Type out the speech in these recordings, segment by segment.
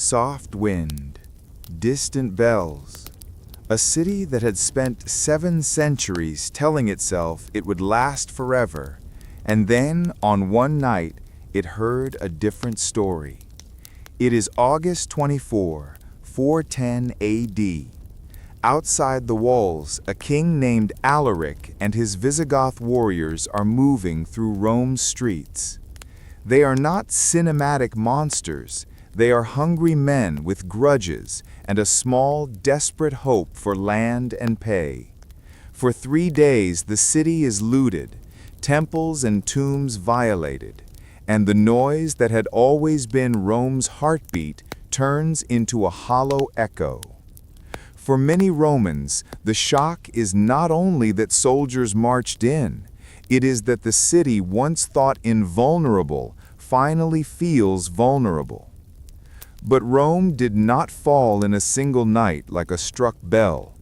Soft wind, distant bells. A city that had spent 7 centuries telling itself it would last forever, and then, on one night, it heard a different story. It is August 24, 410 AD. Outside the walls, a king named Alaric and his Visigoth warriors are moving through Rome's streets. They are not cinematic monsters. They are hungry men with grudges and a small, desperate hope for land and pay. For 3 days the city is looted, temples and tombs violated, and the noise that had always been Rome's heartbeat turns into a hollow echo. For many Romans, the shock is not only that soldiers marched in, it is that the city once thought invulnerable finally feels vulnerable. But Rome did not fall in a single night like a struck bell.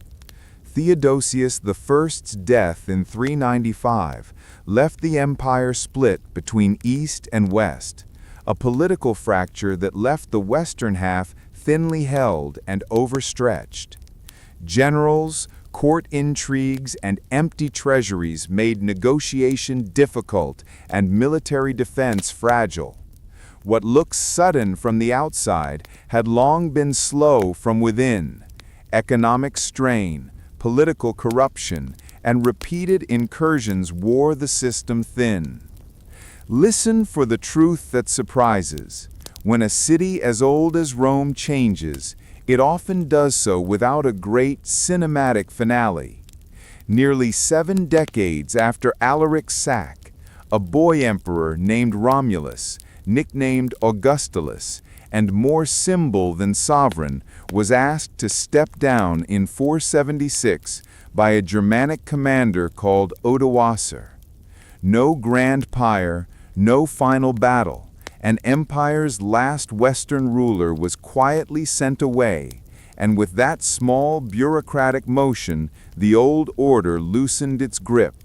Theodosius I's death in 395 left the empire split between East and West, a political fracture that left the western half thinly held and overstretched. Generals, court intrigues, and empty treasuries made negotiation difficult and military defense fragile. What looks sudden from the outside had long been slow from within. Economic strain, political corruption, and repeated incursions wore the system thin. Listen for the truth that surprises. When a city as old as Rome changes, it often does so without a great cinematic finale. Nearly 7 decades after Alaric's sack, a boy emperor named Romulus, nicknamed Augustulus, and more symbol than sovereign, was asked to step down in 476 by a Germanic commander called Odoacer. No grand pyre, no final battle. An empire's last Western ruler was quietly sent away, and with that small bureaucratic motion, the old order loosened its grip.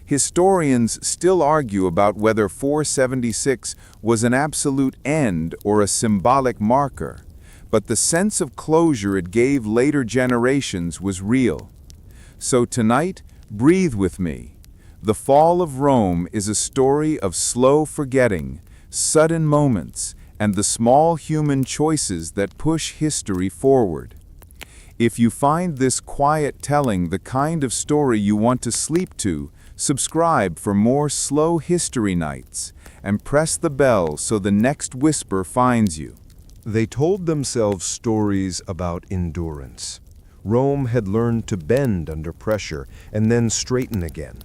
Historians still argue about whether 476 was an absolute end or a symbolic marker, but the sense of closure it gave later generations was real. So tonight, breathe with me. The fall of Rome is a story of slow forgetting, sudden moments, and the small human choices that push history forward. If you find this quiet telling the kind of story you want to sleep to, subscribe for more slow history nights, and press the bell so the next whisper finds you. They told themselves stories about endurance. Rome had learned to bend under pressure and then straighten again.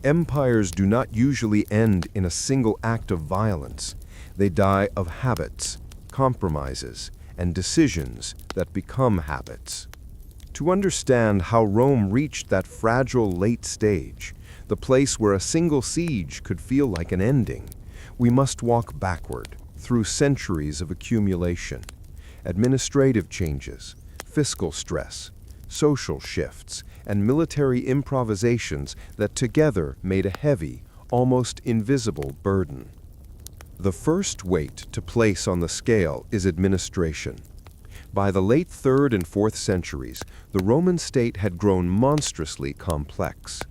Empires do not usually end in a single act of violence. They die of habits, compromises, and decisions that become habits. To understand how Rome reached that fragile late stage, the place where a single siege could feel like an ending, we must walk backward through centuries of accumulation, administrative changes, fiscal stress, social shifts, and military improvisations that together made a heavy, almost invisible burden. The first weight to place on the scale is administration. By the late 3rd and 4th centuries, the Roman state had grown monstrously complex.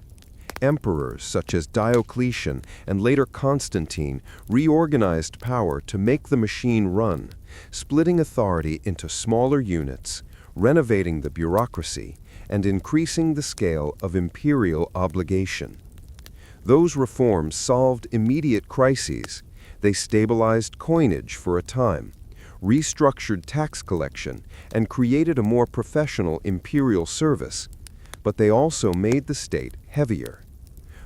Emperors such as Diocletian and later Constantine reorganized power to make the machine run, splitting authority into smaller units, renovating the bureaucracy, and increasing the scale of imperial obligation. Those reforms solved immediate crises. They stabilized coinage for a time, restructured tax collection, and created a more professional imperial service. But they also made the state heavier.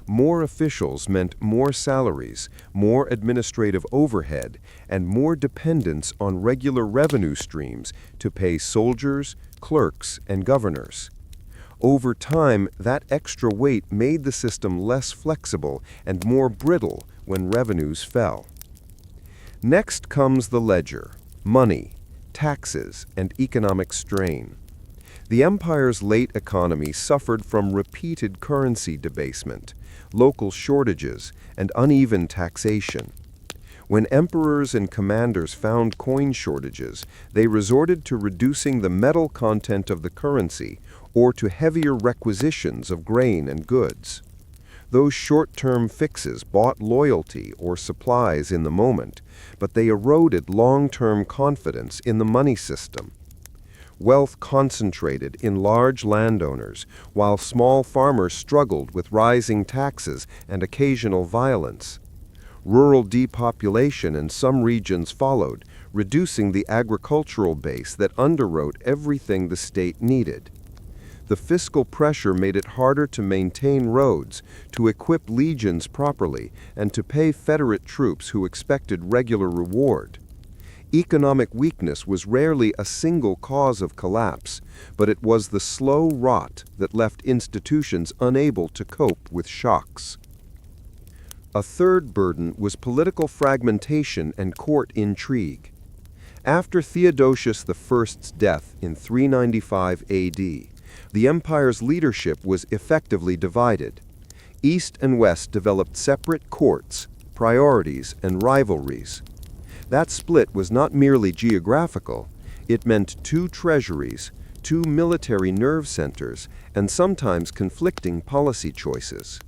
More officials meant more salaries, more administrative overhead, and more dependence on regular revenue streams to pay soldiers, clerks, and governors. Over time, that extra weight made the system less flexible and more brittle when revenues fell. Next comes the ledger, money, taxes, and economic strain. The empire's late economy suffered from repeated currency debasement, local shortages, and uneven taxation. When emperors and commanders found coin shortages, they resorted to reducing the metal content of the currency or to heavier requisitions of grain and goods. Those short-term fixes bought loyalty or supplies in the moment, but they eroded long-term confidence in the money system. Wealth concentrated in large landowners, while small farmers struggled with rising taxes and occasional violence. Rural depopulation in some regions followed, reducing the agricultural base that underwrote everything the state needed. The fiscal pressure made it harder to maintain roads, to equip legions properly, and to pay Federate troops who expected regular reward. Economic weakness was rarely a single cause of collapse, but it was the slow rot that left institutions unable to cope with shocks. A third burden was political fragmentation and court intrigue. After Theodosius I's death in 395 AD, the empire's leadership was effectively divided. East and West developed separate courts, priorities, and rivalries. That split was not merely geographical. It meant two treasuries, two military nerve centers, and sometimes conflicting policy choices.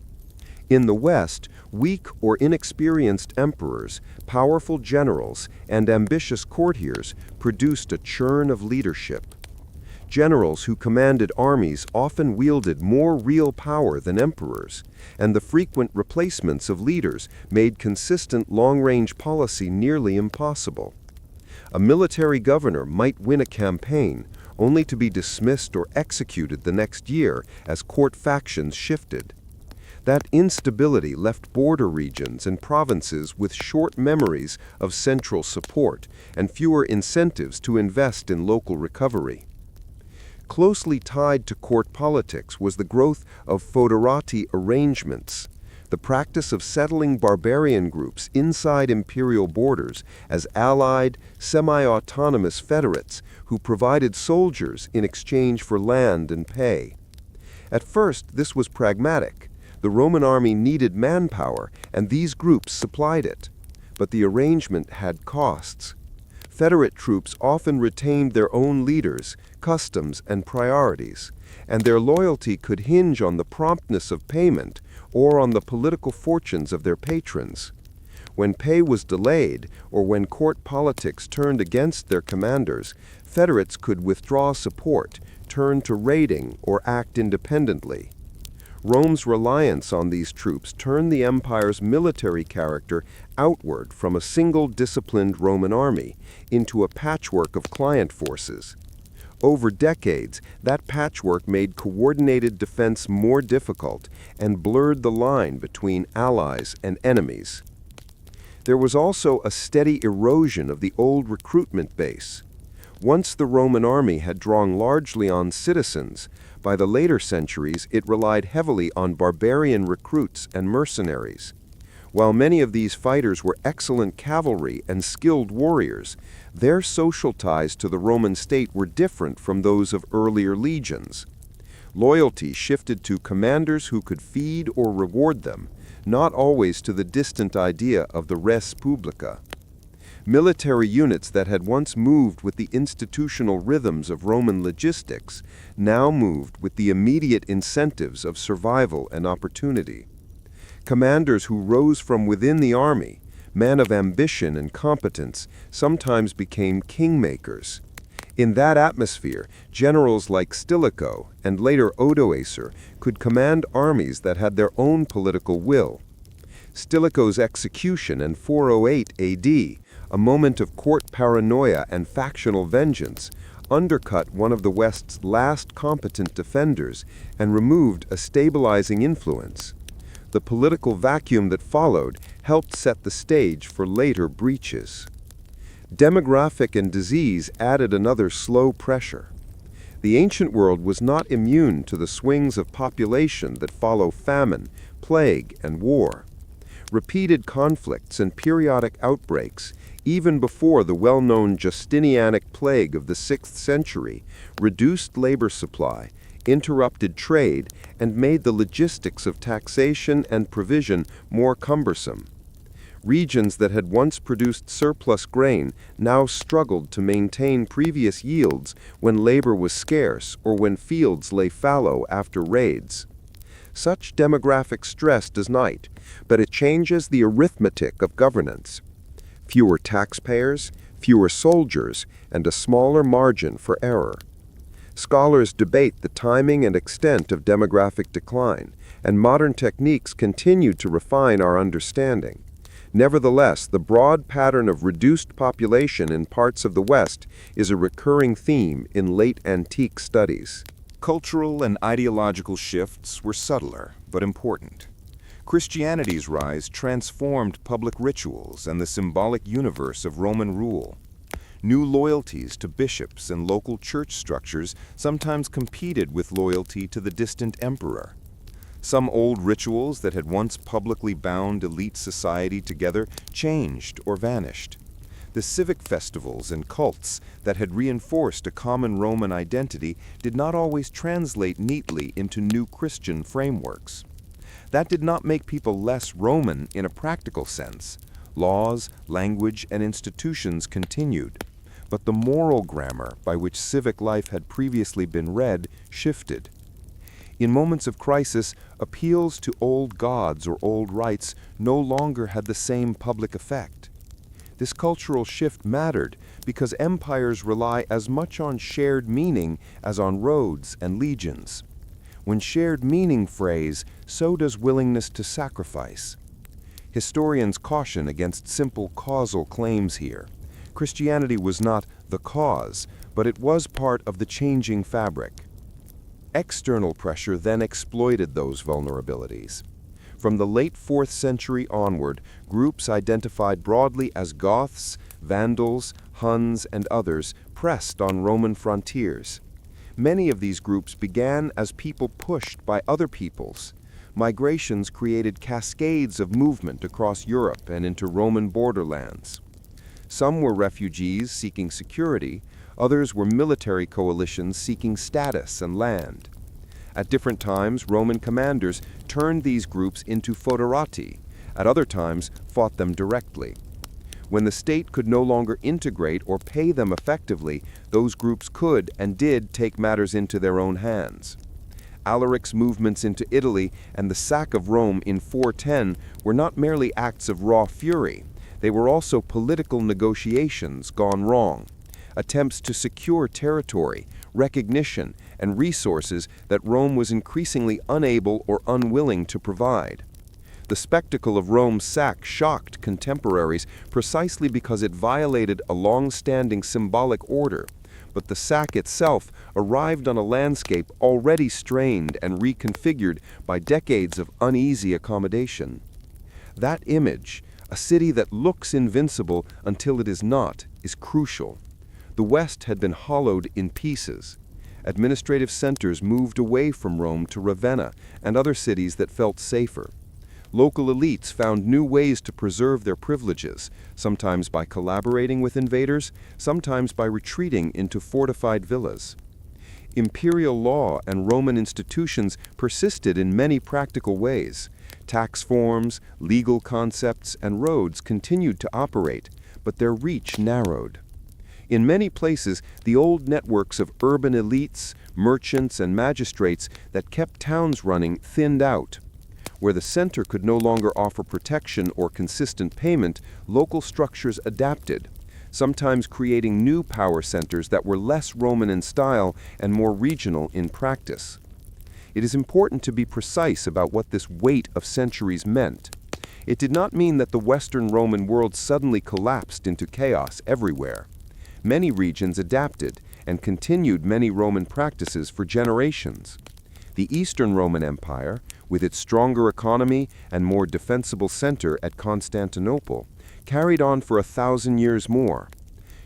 In the West, weak or inexperienced emperors, powerful generals, and ambitious courtiers produced a churn of leadership. Generals who commanded armies often wielded more real power than emperors, and the frequent replacements of leaders made consistent long-range policy nearly impossible. A military governor might win a campaign, only to be dismissed or executed the next year as court factions shifted. That instability left border regions and provinces with short memories of central support and fewer incentives to invest in local recovery. Closely tied to court politics was the growth of foederati arrangements, the practice of settling barbarian groups inside imperial borders as allied, semi-autonomous federates who provided soldiers in exchange for land and pay. At first, this was pragmatic. The Roman army needed manpower, and these groups supplied it. But the arrangement had costs. Federate troops often retained their own leaders, customs, and priorities, and their loyalty could hinge on the promptness of payment or on the political fortunes of their patrons. When pay was delayed, or when court politics turned against their commanders, federates could withdraw support, turn to raiding, or act independently. Rome's reliance on these troops turned the empire's military character outward from a single disciplined Roman army into a patchwork of client forces. Over decades, that patchwork made coordinated defense more difficult and blurred the line between allies and enemies. There was also a steady erosion of the old recruitment base. Once the Roman army had drawn largely on citizens, by the later centuries it relied heavily on barbarian recruits and mercenaries. While many of these fighters were excellent cavalry and skilled warriors, their social ties to the Roman state were different from those of earlier legions. Loyalty shifted to commanders who could feed or reward them, not always to the distant idea of the res publica. Military units that had once moved with the institutional rhythms of Roman logistics now moved with the immediate incentives of survival and opportunity. Commanders who rose from within the army, men of ambition and competence, sometimes became kingmakers. In that atmosphere, generals like Stilicho and later Odoacer could command armies that had their own political will. Stilicho's execution in 408 AD, a moment of court paranoia and factional vengeance, undercut one of the West's last competent defenders and removed a stabilizing influence. The political vacuum that followed helped set the stage for later breaches. Demographic and disease added another slow pressure. The ancient world was not immune to the swings of population that follow famine, plague, and war. Repeated conflicts and periodic outbreaks, even before the well-known Justinianic plague of the 6th century, reduced labor supply, interrupted trade, and made the logistics of taxation and provision more cumbersome. Regions that had once produced surplus grain now struggled to maintain previous yields when labor was scarce or when fields lay fallow after raids. Such demographic stress does not, but it changes the arithmetic of governance. Fewer taxpayers, fewer soldiers, and a smaller margin for error. Scholars debate the timing and extent of demographic decline, and modern techniques continue to refine our understanding. Nevertheless, the broad pattern of reduced population in parts of the West is a recurring theme in late antique studies. Cultural and ideological shifts were subtler, but important. Christianity's rise transformed public rituals and the symbolic universe of Roman rule. New loyalties to bishops and local church structures sometimes competed with loyalty to the distant emperor. Some old rituals that had once publicly bound elite society together changed or vanished. The civic festivals and cults that had reinforced a common Roman identity did not always translate neatly into new Christian frameworks. That did not make people less Roman in a practical sense. Laws, language, and institutions continued, but the moral grammar by which civic life had previously been read shifted. In moments of crisis, appeals to old gods or old rites no longer had the same public effect. This cultural shift mattered because empires rely as much on shared meaning as on roads and legions. When shared meaning frays, so does willingness to sacrifice. Historians caution against simple causal claims here. Christianity was not the cause, but it was part of the changing fabric. External pressure then exploited those vulnerabilities. From the late 4th century onward, groups identified broadly as Goths, Vandals, Huns, and others pressed on Roman frontiers. Many of these groups began as people pushed by other peoples. Migrations created cascades of movement across Europe and into Roman borderlands. Some were refugees seeking security, others were military coalitions seeking status and land. At different times, Roman commanders turned these groups into foederati, at other times fought them directly. When the state could no longer integrate or pay them effectively, those groups could and did take matters into their own hands. Alaric's movements into Italy and the sack of Rome in 410 were not merely acts of raw fury, they were also political negotiations gone wrong. Attempts to secure territory, recognition, and resources that Rome was increasingly unable or unwilling to provide. The spectacle of Rome's sack shocked contemporaries precisely because it violated a long-standing symbolic order, but the sack itself arrived on a landscape already strained and reconfigured by decades of uneasy accommodation. That image, a city that looks invincible until it is not, is crucial. The West had been hollowed in pieces. Administrative centers moved away from Rome to Ravenna and other cities that felt safer. Local elites found new ways to preserve their privileges, sometimes by collaborating with invaders, sometimes by retreating into fortified villas. Imperial law and Roman institutions persisted in many practical ways. Tax forms, legal concepts, and roads continued to operate, but their reach narrowed. In many places, the old networks of urban elites, merchants, and magistrates that kept towns running thinned out. Where the center could no longer offer protection or consistent payment, local structures adapted, sometimes creating new power centers that were less Roman in style and more regional in practice. It is important to be precise about what this weight of centuries meant. It did not mean that the Western Roman world suddenly collapsed into chaos everywhere. Many regions adapted and continued many Roman practices for generations. The Eastern Roman Empire, with its stronger economy and more defensible center at Constantinople, carried on for 1,000 years more.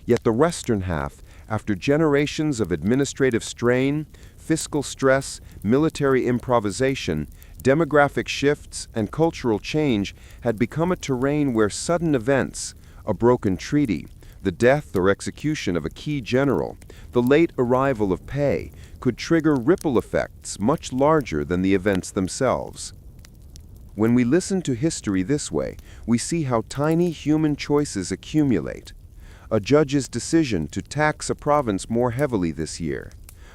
Yet the Western half, after generations of administrative strain, fiscal stress, military improvisation, demographic shifts, and cultural change, had become a terrain where sudden events, a broken treaty, the death or execution of a key general, the late arrival of pay, could trigger ripple effects much larger than the events themselves. When we listen to history this way, we see how tiny human choices accumulate. A judge's decision to tax a province more heavily this year.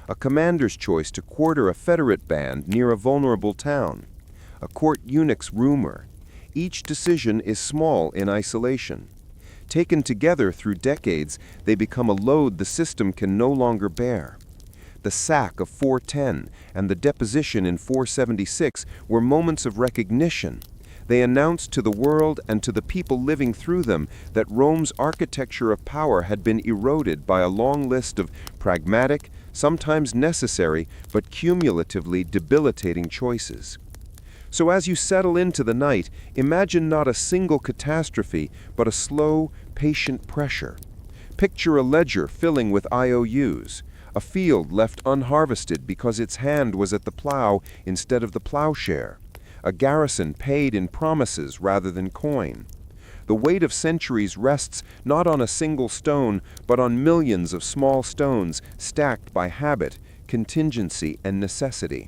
A commander's choice to quarter a Federate band near a vulnerable town. A court eunuch's rumor. Each decision is small in isolation. Taken together through decades, they become a load the system can no longer bear. The sack of 410 and the deposition in 476 were moments of recognition. They announced to the world and to the people living through them that Rome's architecture of power had been eroded by a long list of pragmatic, sometimes necessary, but cumulatively debilitating choices. So as you settle into the night, imagine not a single catastrophe, but a slow, patient pressure. Picture a ledger filling with IOUs, a field left unharvested because its hand was at the plow instead of the plowshare, a garrison paid in promises rather than coin. The weight of centuries rests not on a single stone, but on millions of small stones stacked by habit, contingency, and necessity.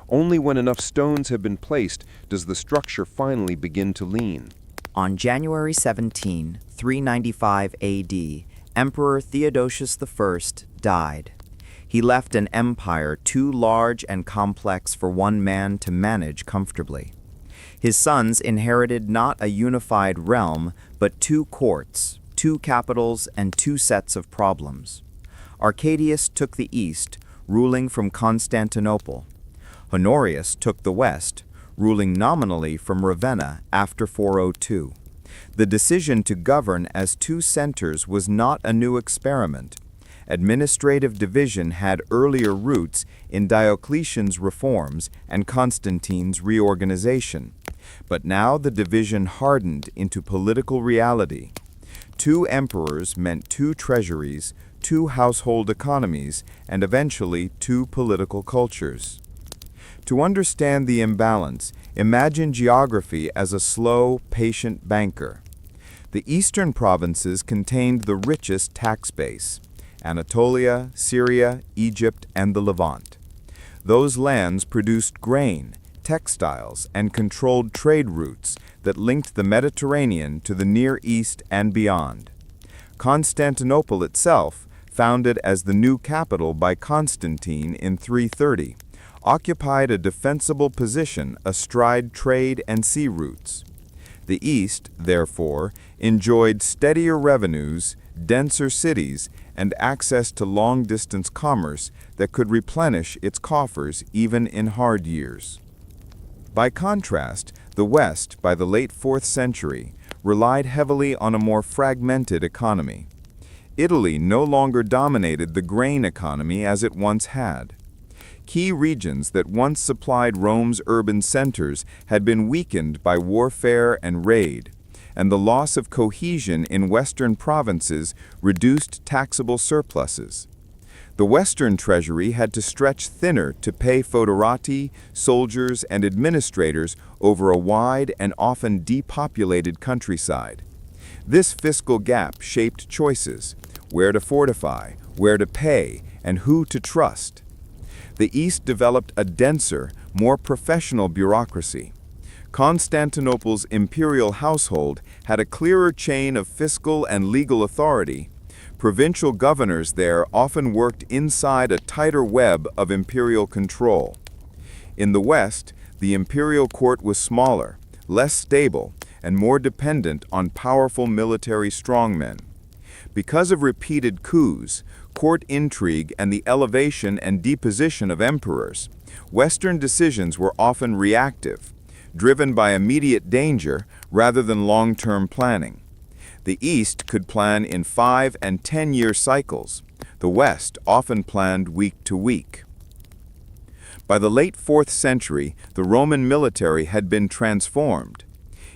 Only when enough stones have been placed does the structure finally begin to lean. On January 17, 395 AD, Emperor Theodosius I died. He left an empire too large and complex for one man to manage comfortably. His sons inherited not a unified realm, but two courts, two capitals, and two sets of problems. Arcadius took the east, ruling from Constantinople. Honorius took the west, ruling nominally from Ravenna after 402. The decision to govern as two centers was not a new experiment. Administrative division had earlier roots in Diocletian's reforms and Constantine's reorganization. But now the division hardened into political reality. Two emperors meant two treasuries, two household economies, and eventually two political cultures. To understand the imbalance, imagine geography as a slow, patient banker. The eastern provinces contained the richest tax base: Anatolia, Syria, Egypt, and the Levant. Those lands produced grain, textiles, and controlled trade routes that linked the Mediterranean to the Near East and beyond. Constantinople itself, founded as the new capital by Constantine in 330, occupied a defensible position astride trade and sea routes. The East, therefore, enjoyed steadier revenues, denser cities, and access to long-distance commerce that could replenish its coffers even in hard years. By contrast, the West, by the late 4th century, relied heavily on a more fragmented economy. Italy no longer dominated the grain economy as it once had. Key regions that once supplied Rome's urban centers had been weakened by warfare and raid, and the loss of cohesion in western provinces reduced taxable surpluses. The western treasury had to stretch thinner to pay foederati, soldiers, and administrators over a wide and often depopulated countryside. This fiscal gap shaped choices: where to fortify, where to pay, and who to trust. The East developed a denser, more professional bureaucracy. Constantinople's imperial household had a clearer chain of fiscal and legal authority. Provincial governors there often worked inside a tighter web of imperial control. In the West, the imperial court was smaller, less stable, and more dependent on powerful military strongmen. Because of repeated coups, court intrigue, and the elevation and deposition of emperors, Western decisions were often reactive, driven by immediate danger rather than long-term planning. The East could plan in 5- and 10-year cycles. The West often planned week to week. By the late 4th century, the Roman military had been transformed.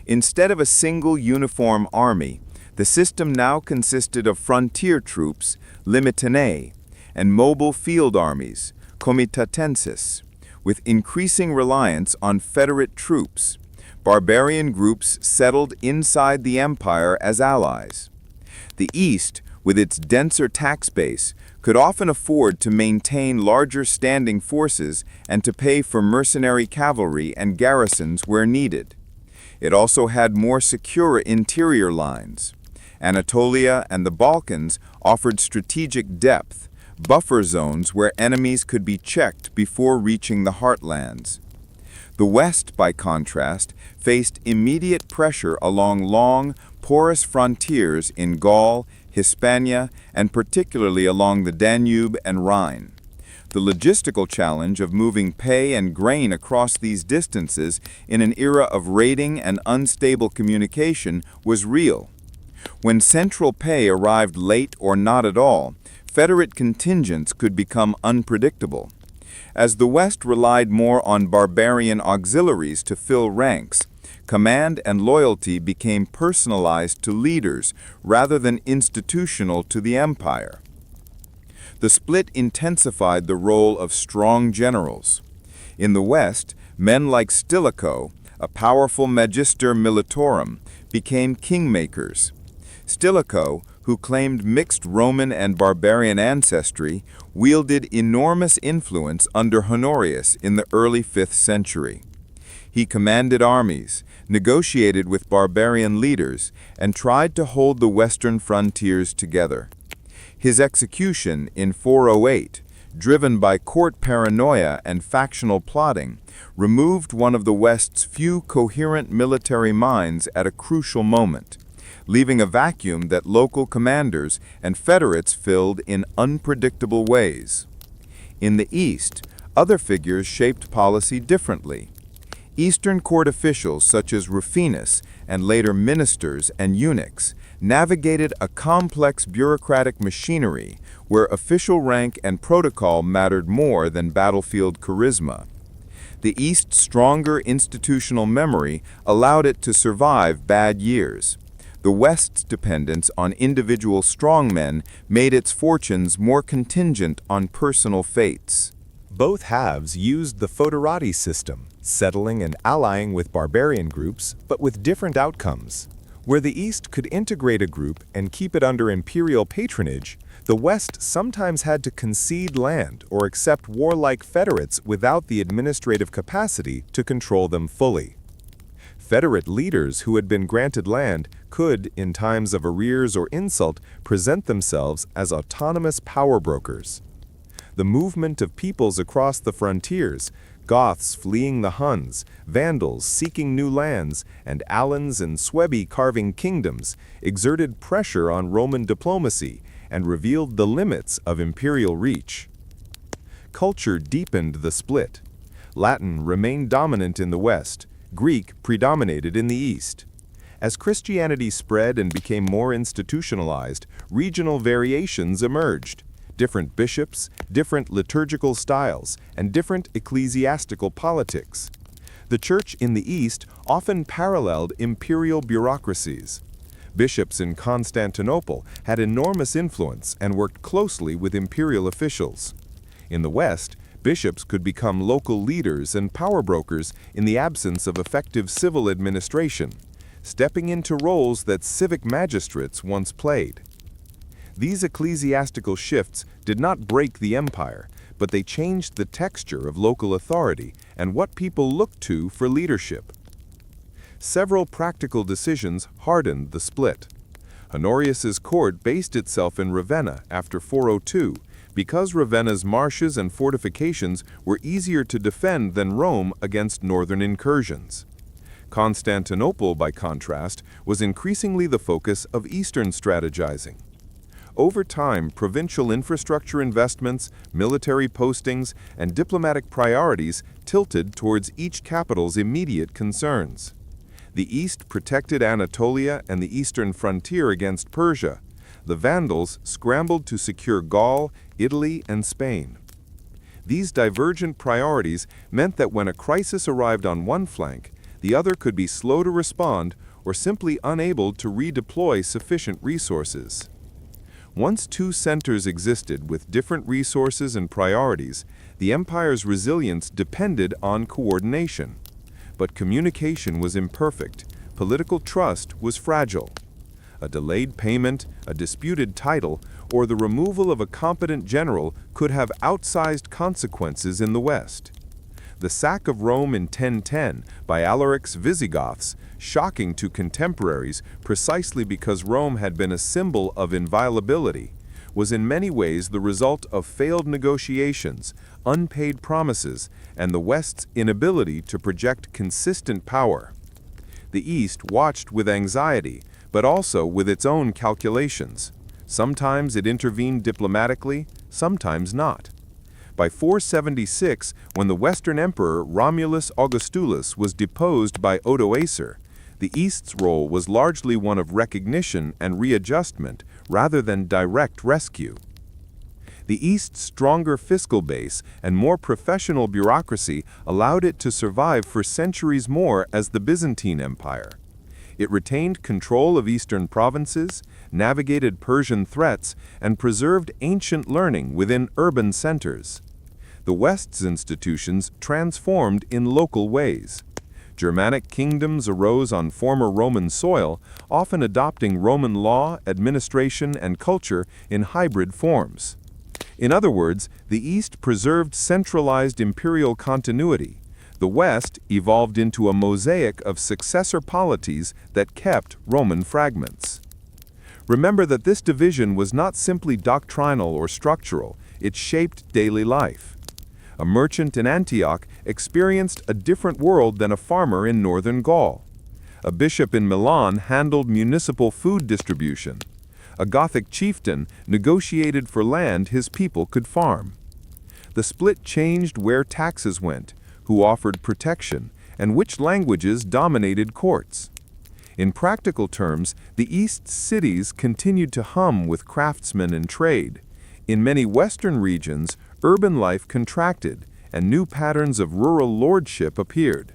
Instead of a single uniform army, the system now consisted of frontier troops, limitanei, and mobile field armies, comitatenses, with increasing reliance on federate troops. Barbarian groups settled inside the empire as allies. The East, with its denser tax base, could often afford to maintain larger standing forces and to pay for mercenary cavalry and garrisons where needed. It also had more secure interior lines. Anatolia and the Balkans offered strategic depth, buffer zones where enemies could be checked before reaching the heartlands. The West, by contrast, faced immediate pressure along long, porous frontiers in Gaul, Hispania, and particularly along the Danube and Rhine. The logistical challenge of moving pay and grain across these distances in an era of raiding and unstable communication was real. When central pay arrived late or not at all, Federate contingents could become unpredictable. As the West relied more on barbarian auxiliaries to fill ranks, command and loyalty became personalized to leaders rather than institutional to the empire. The split intensified the role of strong generals. In the West, men like Stilicho, a powerful magister militorum, became kingmakers. Stilicho, who claimed mixed Roman and barbarian ancestry, wielded enormous influence under Honorius in the early 5th century. He commanded armies, negotiated with barbarian leaders, and tried to hold the western frontiers together. His execution in 408, driven by court paranoia and factional plotting, removed one of the West's few coherent military minds at a crucial moment, leaving a vacuum that local commanders and federates filled in unpredictable ways. In the East, other figures shaped policy differently. Eastern court officials such as Rufinus and later ministers and eunuchs navigated a complex bureaucratic machinery where official rank and protocol mattered more than battlefield charisma. The East's stronger institutional memory allowed it to survive bad years. The West's dependence on individual strongmen made its fortunes more contingent on personal fates. Both halves used the foederati system, settling and allying with barbarian groups, but with different outcomes. Where the East could integrate a group and keep it under imperial patronage, the West sometimes had to concede land or accept warlike federates without the administrative capacity to control them fully. Federate leaders who had been granted land could, in times of arrears or insult, present themselves as autonomous power brokers. The movement of peoples across the frontiers, Goths fleeing the Huns, Vandals seeking new lands, and Alans and Suebi carving kingdoms, exerted pressure on Roman diplomacy and revealed the limits of imperial reach. Culture deepened the split. Latin remained dominant in the West, Greek predominated in the East. As Christianity spread and became more institutionalized, regional variations emerged. Different bishops, different liturgical styles, and different ecclesiastical politics. The Church in the East often paralleled imperial bureaucracies. Bishops in Constantinople had enormous influence and worked closely with imperial officials. In the West, bishops could become local leaders and power brokers in the absence of effective civil administration, stepping into roles that civic magistrates once played. These ecclesiastical shifts did not break the empire, but they changed the texture of local authority and what people looked to for leadership. Several practical decisions hardened the split. Honorius's court based itself in Ravenna after 402 because Ravenna's marshes and fortifications were easier to defend than Rome against northern incursions. Constantinople, by contrast, was increasingly the focus of eastern strategizing. Over time, provincial infrastructure investments, military postings, and diplomatic priorities tilted towards each capital's immediate concerns. The East protected Anatolia and the eastern frontier against Persia. The Vandals scrambled to secure Gaul, Italy, and Spain. These divergent priorities meant that when a crisis arrived on one flank, the other could be slow to respond or simply unable to redeploy sufficient resources. Once two centers existed with different resources and priorities, the empire's resilience depended on coordination. But communication was imperfect, political trust was fragile. A delayed payment, a disputed title, or the removal of a competent general could have outsized consequences in the West. The sack of Rome in 1010 by Alaric's Visigoths, shocking to contemporaries precisely because Rome had been a symbol of inviolability, was in many ways the result of failed negotiations, unpaid promises, and the West's inability to project consistent power. The East watched with anxiety, but also with its own calculations. Sometimes it intervened diplomatically, sometimes not. By 476, when the Western Emperor Romulus Augustulus was deposed by Odoacer, the East's role was largely one of recognition and readjustment rather than direct rescue. The East's stronger fiscal base and more professional bureaucracy allowed it to survive for centuries more as the Byzantine Empire. It retained control of eastern provinces, navigated Persian threats, and preserved ancient learning within urban centers. The West's institutions transformed in local ways. Germanic kingdoms arose on former Roman soil, often adopting Roman law, administration, and culture in hybrid forms. In other words, the East preserved centralized imperial continuity. The West evolved into a mosaic of successor polities that kept Roman fragments. Remember that this division was not simply doctrinal or structural, it shaped daily life. A merchant in Antioch experienced a different world than a farmer in northern Gaul. A bishop in Milan handled municipal food distribution. A Gothic chieftain negotiated for land his people could farm. The split changed where taxes went, who offered protection, and which languages dominated courts. In practical terms, the East's cities continued to hum with craftsmen and trade. In many Western regions, urban life contracted, and new patterns of rural lordship appeared.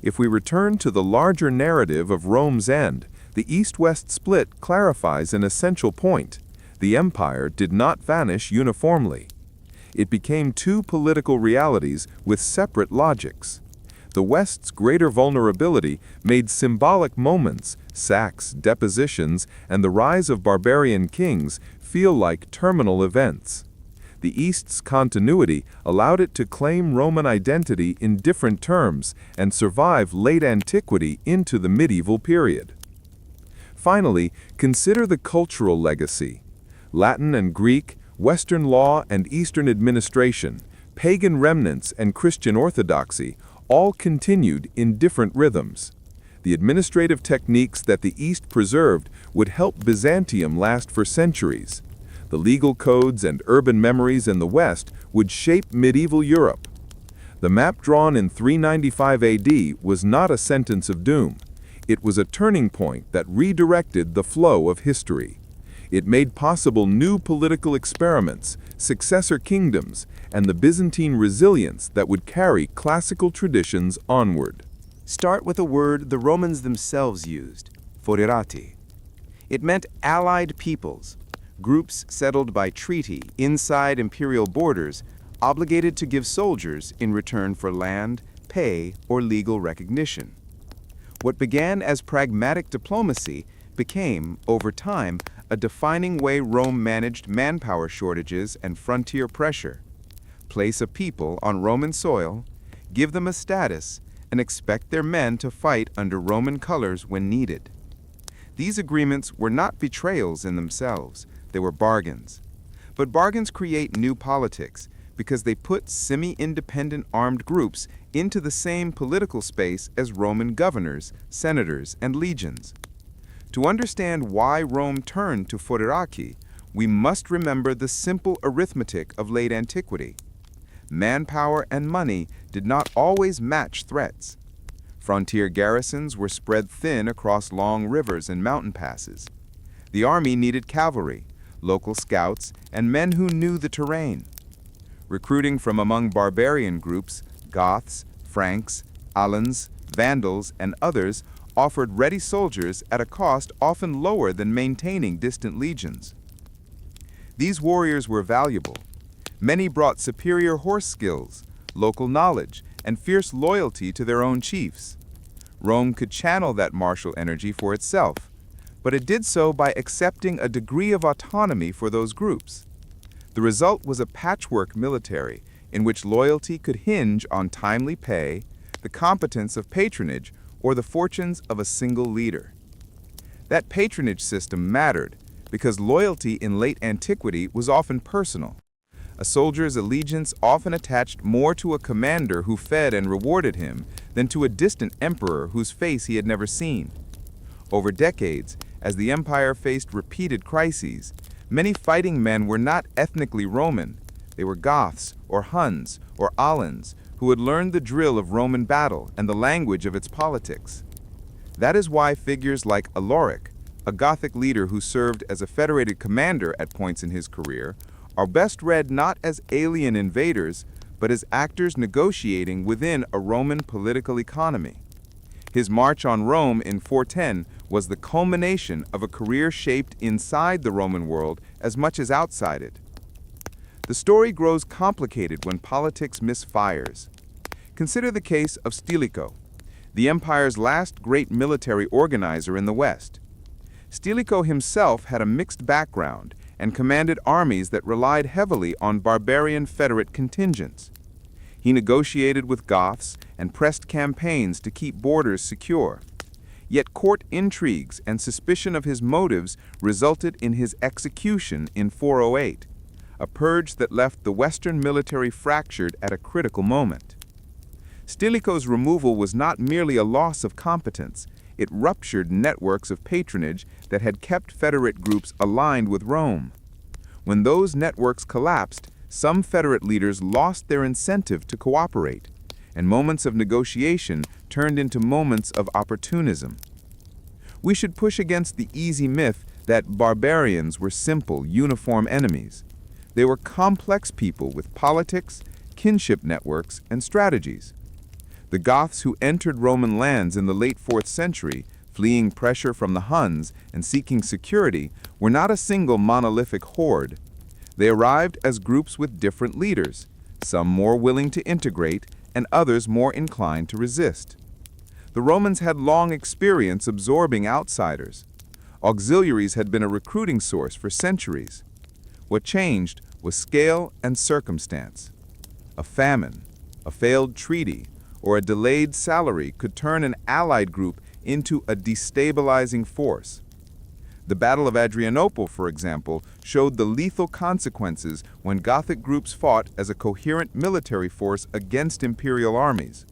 If we return to the larger narrative of Rome's end, the East-West split clarifies an essential point. The empire did not vanish uniformly. It became two political realities with separate logics. The West's greater vulnerability made symbolic moments, sacks, depositions, and the rise of barbarian kings feel like terminal events. The East's continuity allowed it to claim Roman identity in different terms and survive late antiquity into the medieval period. Finally, consider the cultural legacy. Latin and Greek, Western law and Eastern administration, pagan remnants and Christian orthodoxy all continued in different rhythms. The administrative techniques that the East preserved would help Byzantium last for centuries. The legal codes and urban memories in the West would shape medieval Europe. The map drawn in 395 AD was not a sentence of doom. It was a turning point that redirected the flow of history. It made possible new political experiments, successor kingdoms, and the Byzantine resilience that would carry classical traditions onward. Start with a word the Romans themselves used, foederati. It meant allied peoples, groups settled by treaty inside imperial borders, obligated to give soldiers in return for land, pay, or legal recognition. What began as pragmatic diplomacy became, over time, a defining way Rome managed manpower shortages and frontier pressure. Place a people on Roman soil, give them a status, and expect their men to fight under Roman colors when needed. These agreements were not betrayals in themselves, they were bargains. But bargains create new politics because they put semi-independent armed groups into the same political space as Roman governors, senators, and legions. To understand why Rome turned to foederati, we must remember the simple arithmetic of late antiquity. Manpower and money did not always match threats. Frontier garrisons were spread thin across long rivers and mountain passes. The army needed cavalry, local scouts, and men who knew the terrain. Recruiting from among barbarian groups, Goths, Franks, Alans, Vandals, and others offered ready soldiers at a cost often lower than maintaining distant legions. These warriors were valuable. Many brought superior horse skills, local knowledge, and fierce loyalty to their own chiefs. Rome could channel that martial energy for itself, but it did so by accepting a degree of autonomy for those groups. The result was a patchwork military, in which loyalty could hinge on timely pay, the competence of patronage, or the fortunes of a single leader. That patronage system mattered because loyalty in late antiquity was often personal. A soldier's allegiance often attached more to a commander who fed and rewarded him than to a distant emperor whose face he had never seen. Over decades, as the empire faced repeated crises, many fighting men were not ethnically Roman. They were Goths, or Huns, or Alans, who had learned the drill of Roman battle and the language of its politics. That is why figures like Alaric, a Gothic leader who served as a federated commander at points in his career, are best read not as alien invaders, but as actors negotiating within a Roman political economy. His march on Rome in 410 was the culmination of a career shaped inside the Roman world as much as outside it. The story grows complicated when politics misfires. Consider the case of Stilicho, the empire's last great military organizer in the West. Stilicho himself had a mixed background and commanded armies that relied heavily on barbarian federate contingents. He negotiated with Goths and pressed campaigns to keep borders secure. Yet court intrigues and suspicion of his motives resulted in his execution in 408, a purge that left the Western military fractured at a critical moment. Stilicho's removal was not merely a loss of competence, it ruptured networks of patronage that had kept federate groups aligned with Rome. When those networks collapsed, some federate leaders lost their incentive to cooperate, and moments of negotiation turned into moments of opportunism. We should push against the easy myth that barbarians were simple, uniform enemies. They were complex people with politics, kinship networks, and strategies. The Goths who entered Roman lands in the late 4th century, fleeing pressure from the Huns and seeking security, were not a single monolithic horde. They arrived as groups with different leaders, some more willing to integrate and others more inclined to resist. The Romans had long experience absorbing outsiders. Auxiliaries had been a recruiting source for centuries. What changed was scale and circumstance. A famine, a failed treaty, or a delayed salary could turn an allied group into a destabilizing force. The Battle of Adrianople, for example, showed the lethal consequences when Gothic groups fought as a coherent military force against imperial armies.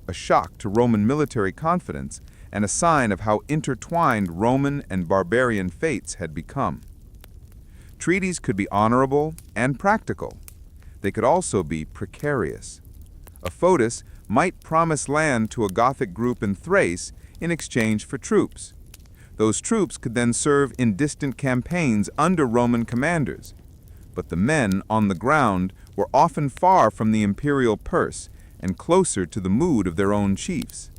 A shock to Roman military confidence and a sign of how intertwined Roman and barbarian fates had become. Treaties could be honorable and practical. They could also be precarious. A foedus might promise land to a Gothic group in Thrace in exchange for troops. Those troops could then serve in distant campaigns under Roman commanders. But the men on the ground were often far from the imperial purse and closer to the mood of their own chiefs.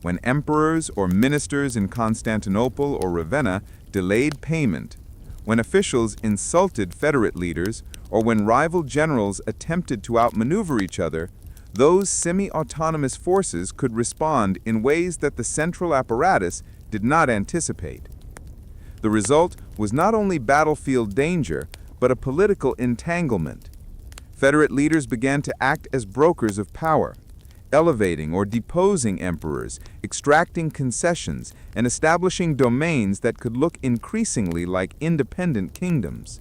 When emperors or ministers in Constantinople or Ravenna delayed payment, when officials insulted federate leaders, or when rival generals attempted to outmaneuver each other, those semi-autonomous forces could respond in ways that the central apparatus did not anticipate. The result was not only battlefield danger, but a political entanglement. Federate leaders began to act as brokers of power, elevating or deposing emperors, extracting concessions, and establishing domains that could look increasingly like independent kingdoms.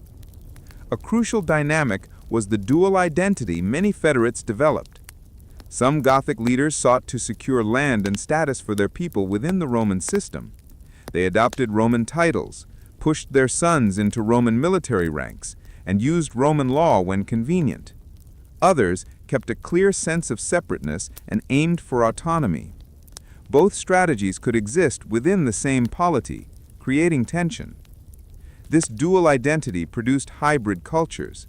A crucial dynamic was the dual identity many federates developed. Some Gothic leaders sought to secure land and status for their people within the Roman system. They adopted Roman titles, pushed their sons into Roman military ranks, and used Roman law when convenient. Others kept a clear sense of separateness and aimed for autonomy. Both strategies could exist within the same polity, creating tension. This dual identity produced hybrid cultures: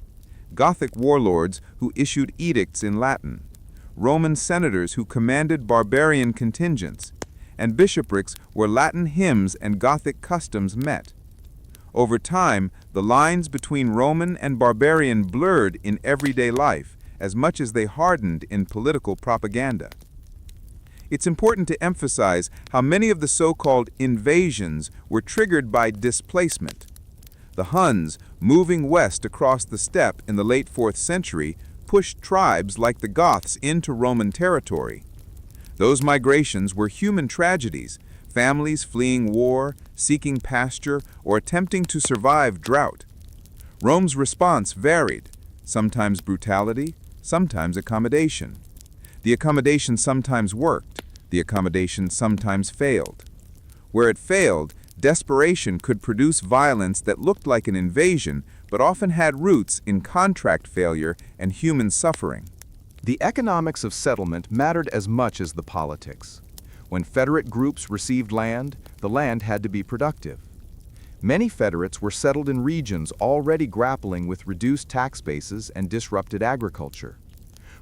Gothic warlords who issued edicts in Latin, Roman senators who commanded barbarian contingents, and bishoprics where Latin hymns and Gothic customs met. Over time, the lines between Roman and barbarian blurred in everyday life as much as they hardened in political propaganda. It's important to emphasize how many of the so-called invasions were triggered by displacement. The Huns, moving west across the steppe in the late 4th century, pushed tribes like the Goths into Roman territory. Those migrations were human tragedies, families fleeing war, seeking pasture, or attempting to survive drought. Rome's response varied, sometimes brutality, sometimes accommodation. The accommodation sometimes worked, the accommodation sometimes failed. Where it failed, desperation could produce violence that looked like an invasion, but often had roots in contract failure and human suffering. The economics of settlement mattered as much as the politics. When Federate groups received land, the land had to be productive. Many Federates were settled in regions already grappling with reduced tax bases and disrupted agriculture.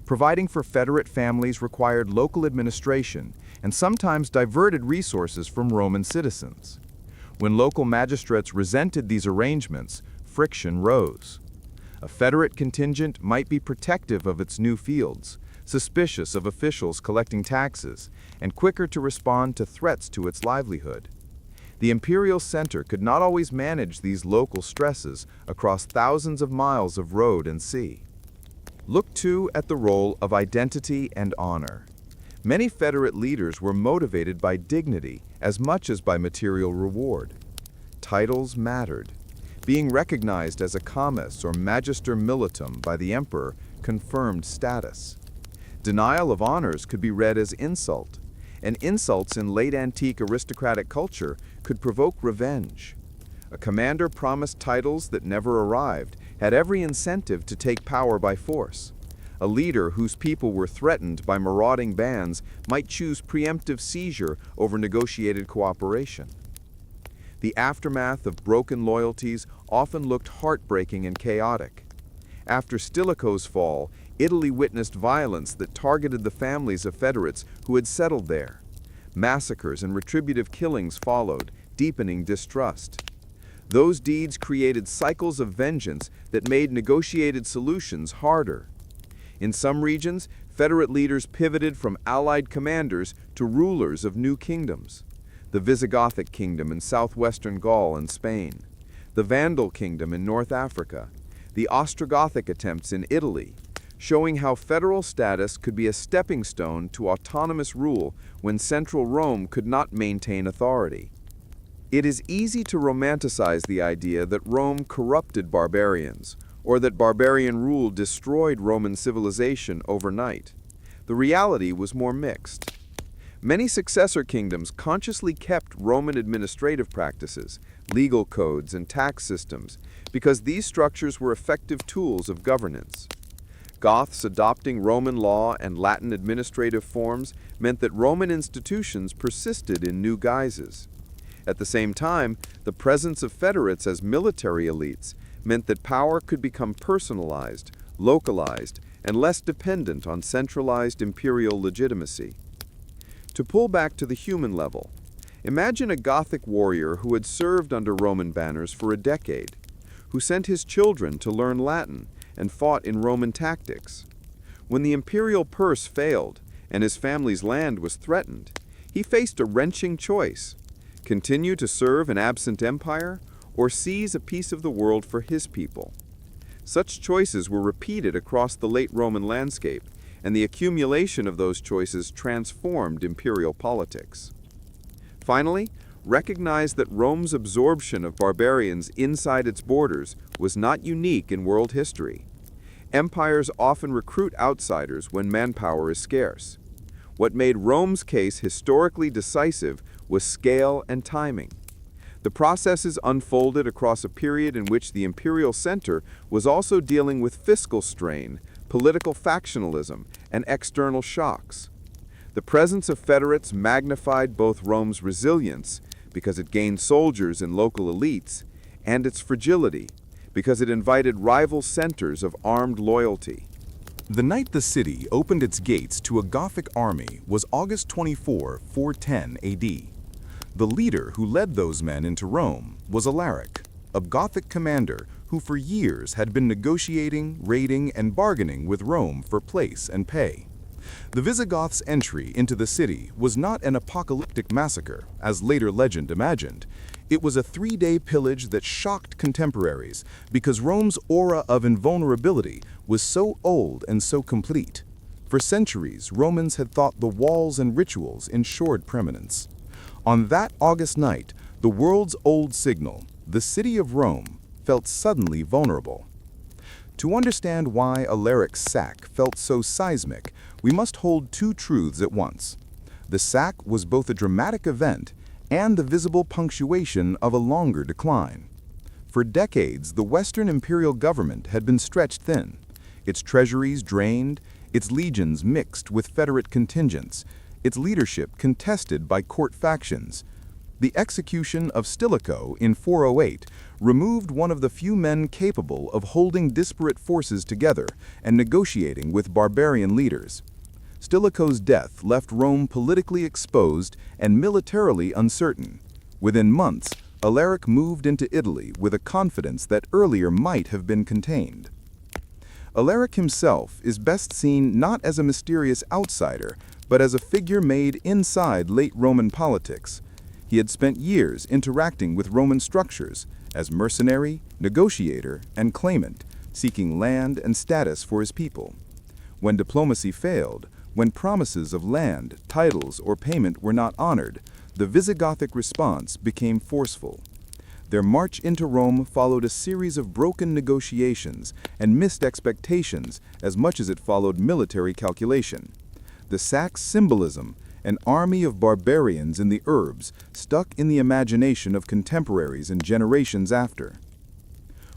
Providing for Federate families required local administration and sometimes diverted resources from Roman citizens. When local magistrates resented these arrangements, friction rose. A Federate contingent might be protective of its new fields, suspicious of officials collecting taxes, and quicker to respond to threats to its livelihood. The imperial center could not always manage these local stresses across thousands of miles of road and sea. Look too at the role of identity and honor. Many Federate leaders were motivated by dignity as much as by material reward. Titles mattered. Being recognized as a comes or magister militum by the emperor confirmed status. Denial of honors could be read as insult, and insults in late antique aristocratic culture could provoke revenge. A commander promised titles that never arrived had every incentive to take power by force. A leader whose people were threatened by marauding bands might choose preemptive seizure over negotiated cooperation. The aftermath of broken loyalties often looked heartbreaking and chaotic. After Stilicho's fall, Italy witnessed violence that targeted the families of Federates who had settled there. Massacres and retributive killings followed, deepening distrust. Those deeds created cycles of vengeance that made negotiated solutions harder. In some regions, Federate leaders pivoted from allied commanders to rulers of new kingdoms. The Visigothic kingdom in southwestern Gaul and Spain, the Vandal kingdom in North Africa, the Ostrogothic attempts in Italy, showing how federal status could be a stepping stone to autonomous rule when central Rome could not maintain authority. It is easy to romanticize the idea that Rome corrupted barbarians, or that barbarian rule destroyed Roman civilization overnight. The reality was more mixed. Many successor kingdoms consciously kept Roman administrative practices, legal codes, and tax systems because these structures were effective tools of governance. Goths adopting Roman law and Latin administrative forms meant that Roman institutions persisted in new guises. At the same time, the presence of Federates as military elites meant that power could become personalized, localized, and less dependent on centralized imperial legitimacy. To pull back to the human level, imagine a Gothic warrior who had served under Roman banners for a decade, who sent his children to learn Latin and fought in Roman tactics. When the imperial purse failed and his family's land was threatened, he faced a wrenching choice: continue to serve an absent empire or seize a piece of the world for his people. Such choices were repeated across the late Roman landscape, and the accumulation of those choices transformed imperial politics. Finally, recognize that Rome's absorption of barbarians inside its borders was not unique in world history. Empires often recruit outsiders when manpower is scarce. What made Rome's case historically decisive was scale and timing. The processes unfolded across a period in which the imperial center was also dealing with fiscal strain, political factionalism, and external shocks. The presence of Federates magnified both Rome's resilience, because it gained soldiers and local elites, and its fragility, because it invited rival centers of armed loyalty. The night the city opened its gates to a Gothic army was August 24, 410 AD. The leader who led those men into Rome was Alaric, a Gothic commander who for years had been negotiating, raiding, and bargaining with Rome for place and pay. The Visigoths' entry into the city was not an apocalyptic massacre, as later legend imagined. It was a 3-day pillage that shocked contemporaries because Rome's aura of invulnerability was so old and so complete. For centuries, Romans had thought the walls and rituals ensured preeminence. On that August night, the world's old signal, the city of Rome, felt suddenly vulnerable. To understand why Alaric's sack felt so seismic, we must hold two truths at once. The sack was both a dramatic event and the visible punctuation of a longer decline. For decades, the Western imperial government had been stretched thin, its treasuries drained, its legions mixed with Federate contingents, its leadership contested by court factions. The execution of Stilicho in 408 removed one of the few men capable of holding disparate forces together and negotiating with barbarian leaders. Stilicho's death left Rome politically exposed and militarily uncertain. Within months, Alaric moved into Italy with a confidence that earlier might have been contained. Alaric himself is best seen not as a mysterious outsider, but as a figure made inside late Roman politics. He had spent years interacting with Roman structures as mercenary, negotiator, and claimant, seeking land and status for his people. When diplomacy failed, when promises of land, titles, or payment were not honored, the Visigothic response became forceful. Their march into Rome followed a series of broken negotiations and missed expectations as much as it followed military calculation. The sack's symbolism, an army of barbarians in the urbs, stuck in the imagination of contemporaries and generations after.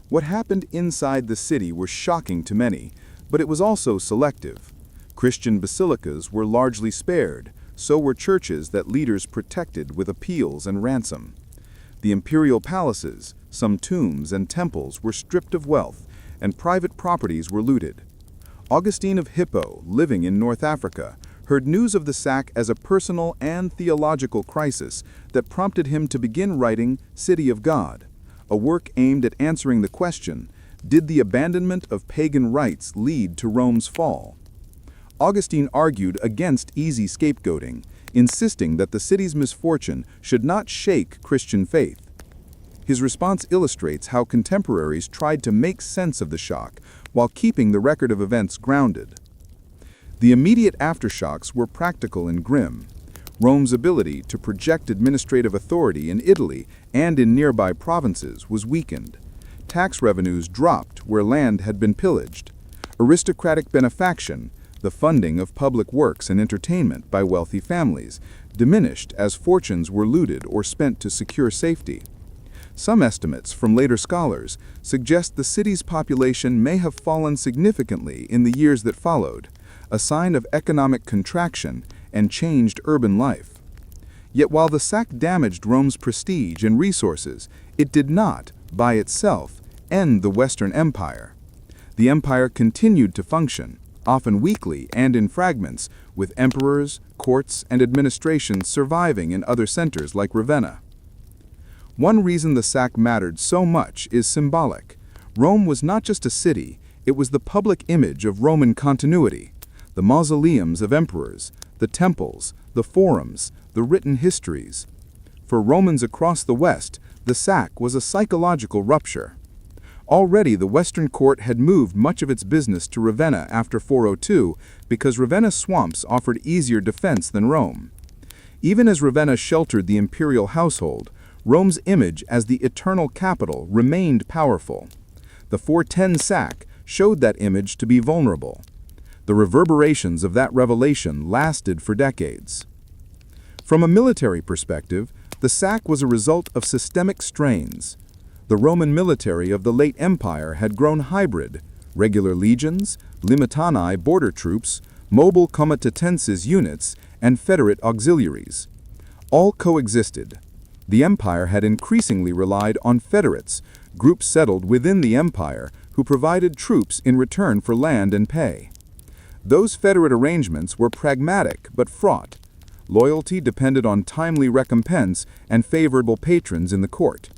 What happened inside the city was shocking to many, but it was also selective. Christian basilicas were largely spared, so were churches that leaders protected with appeals and ransom. The imperial palaces, some tombs and temples were stripped of wealth, and private properties were looted. Augustine of Hippo, living in North Africa, heard news of the sack as a personal and theological crisis that prompted him to begin writing City of God, a work aimed at answering the question, did the abandonment of pagan rites lead to Rome's fall? Augustine argued against easy scapegoating, insisting that the city's misfortune should not shake Christian faith. His response illustrates how contemporaries tried to make sense of the shock while keeping the record of events grounded. The immediate aftershocks were practical and grim. Rome's ability to project administrative authority in Italy and in nearby provinces was weakened. Tax revenues dropped where land had been pillaged. Aristocratic benefaction, the funding of public works and entertainment by wealthy families, diminished as fortunes were looted or spent to secure safety. Some estimates from later scholars suggest the city's population may have fallen significantly in the years that followed, a sign of economic contraction and changed urban life. Yet while the sack damaged Rome's prestige and resources, it did not, by itself, end the Western Empire. The empire continued to function, often weakly and in fragments, with emperors, courts, and administrations surviving in other centers like Ravenna. One reason the sack mattered so much is symbolic. Rome was not just a city, it was the public image of Roman continuity. The mausoleums of emperors, the temples, the forums, the written histories. For Romans across the West, the sack was a psychological rupture. Already the Western court had moved much of its business to Ravenna after 402 because Ravenna's swamps offered easier defense than Rome. Even as Ravenna sheltered the imperial household, Rome's image as the eternal capital remained powerful. The 410 sack showed that image to be vulnerable. The reverberations of that revelation lasted for decades. From a military perspective, the sack was a result of systemic strains. The Roman military of the late empire had grown hybrid, regular legions, limitanae border troops, mobile comitatenses units, and federate auxiliaries. All coexisted. The empire had increasingly relied on federates, groups settled within the empire who provided troops in return for land and pay. Those federate arrangements were pragmatic but fraught. Loyalty depended on timely recompense and favorable patrons in the court.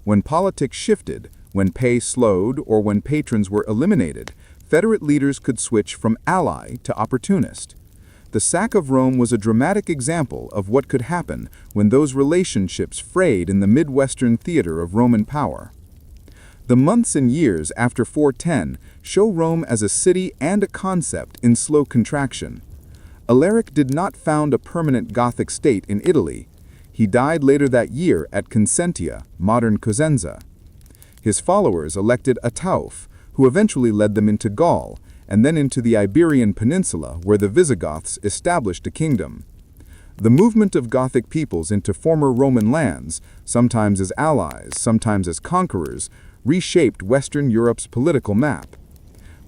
When politics shifted, when pay slowed, or when patrons were eliminated, federate leaders could switch from ally to opportunist. The sack of Rome was a dramatic example of what could happen when those relationships frayed in the Midwestern theater of Roman power. The months and years after 410 show Rome as a city and a concept in slow contraction. Alaric did not found a permanent Gothic state in Italy. He died later that year at Consentia, modern Cosenza. His followers elected a Tauf, who eventually led them into Gaul, and then into the Iberian Peninsula, where the Visigoths established a kingdom. The movement of Gothic peoples into former Roman lands, sometimes as allies, sometimes as conquerors, reshaped Western Europe's political map.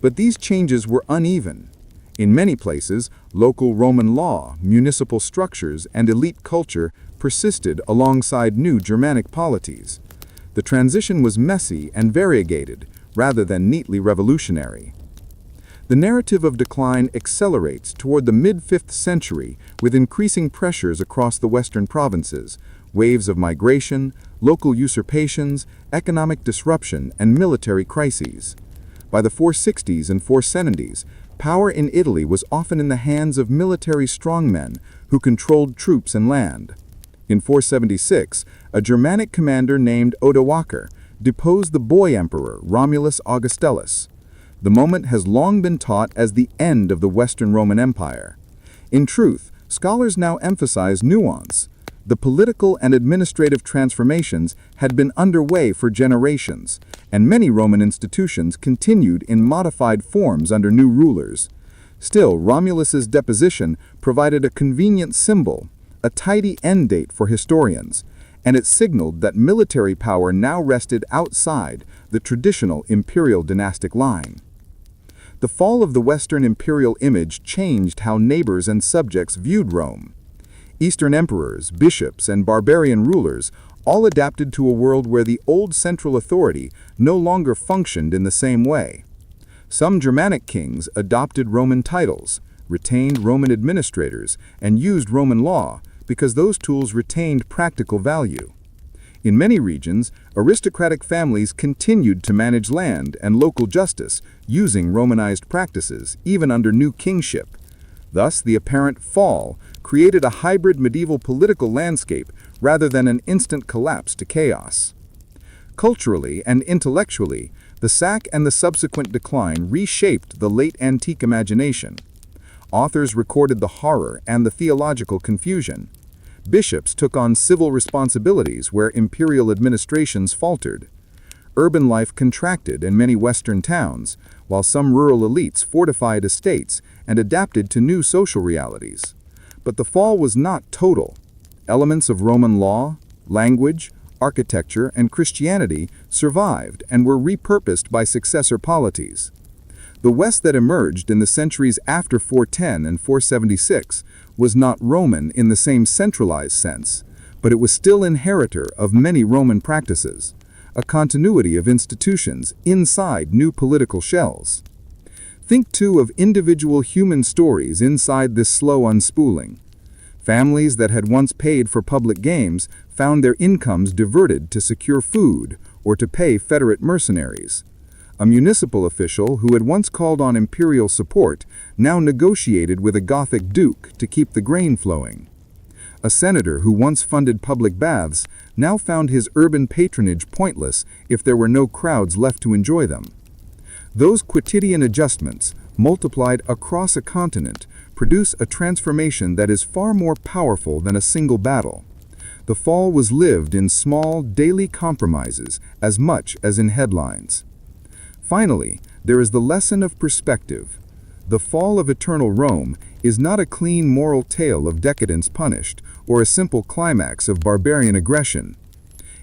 But these changes were uneven. In many places, local Roman law, municipal structures, and elite culture persisted alongside new Germanic polities. The transition was messy and variegated, rather than neatly revolutionary. The narrative of decline accelerates toward the mid-5th century with increasing pressures across the western provinces, waves of migration, local usurpations, economic disruption, and military crises. By the 460s and 470s, power in Italy was often in the hands of military strongmen who controlled troops and land. In 476, a Germanic commander named Odoacer deposed the boy emperor Romulus Augustulus. The moment has long been taught as the end of the Western Roman Empire. In truth, scholars now emphasize nuance. The political and administrative transformations had been underway for generations, and many Roman institutions continued in modified forms under new rulers. Still, Romulus's deposition provided a convenient symbol, a tidy end date for historians, and it signaled that military power now rested outside the traditional imperial dynastic line. The fall of the Western imperial image changed how neighbors and subjects viewed Rome. Eastern emperors, bishops, and barbarian rulers all adapted to a world where the old central authority no longer functioned in the same way. Some Germanic kings adopted Roman titles, retained Roman administrators, and used Roman law because those tools retained practical value. In many regions, aristocratic families continued to manage land and local justice using Romanized practices, even under new kingship. Thus, the apparent fall created a hybrid medieval political landscape rather than an instant collapse to chaos. Culturally and intellectually, the sack and the subsequent decline reshaped the late antique imagination. Authors recorded the horror and the theological confusion. Bishops took on civil responsibilities where imperial administrations faltered. Urban life contracted in many Western towns, while some rural elites fortified estates and adapted to new social realities. But the fall was not total. Elements of Roman law, language, architecture, and Christianity survived and were repurposed by successor polities. The West that emerged in the centuries after 410 and 476 was not Roman in the same centralized sense, but it was still inheritor of many Roman practices, a continuity of institutions inside new political shells. Think too of individual human stories inside this slow unspooling. Families that had once paid for public games found their incomes diverted to secure food or to pay Federate mercenaries. A municipal official who had once called on imperial support now negotiated with a Gothic duke to keep the grain flowing. A senator who once funded public baths now found his urban patronage pointless if there were no crowds left to enjoy them. Those quotidian adjustments, multiplied across a continent, produce a transformation that is far more powerful than a single battle. The fall was lived in small, daily compromises as much as in headlines. Finally, there is the lesson of perspective. The fall of eternal Rome is not a clean moral tale of decadence punished or a simple climax of barbarian aggression.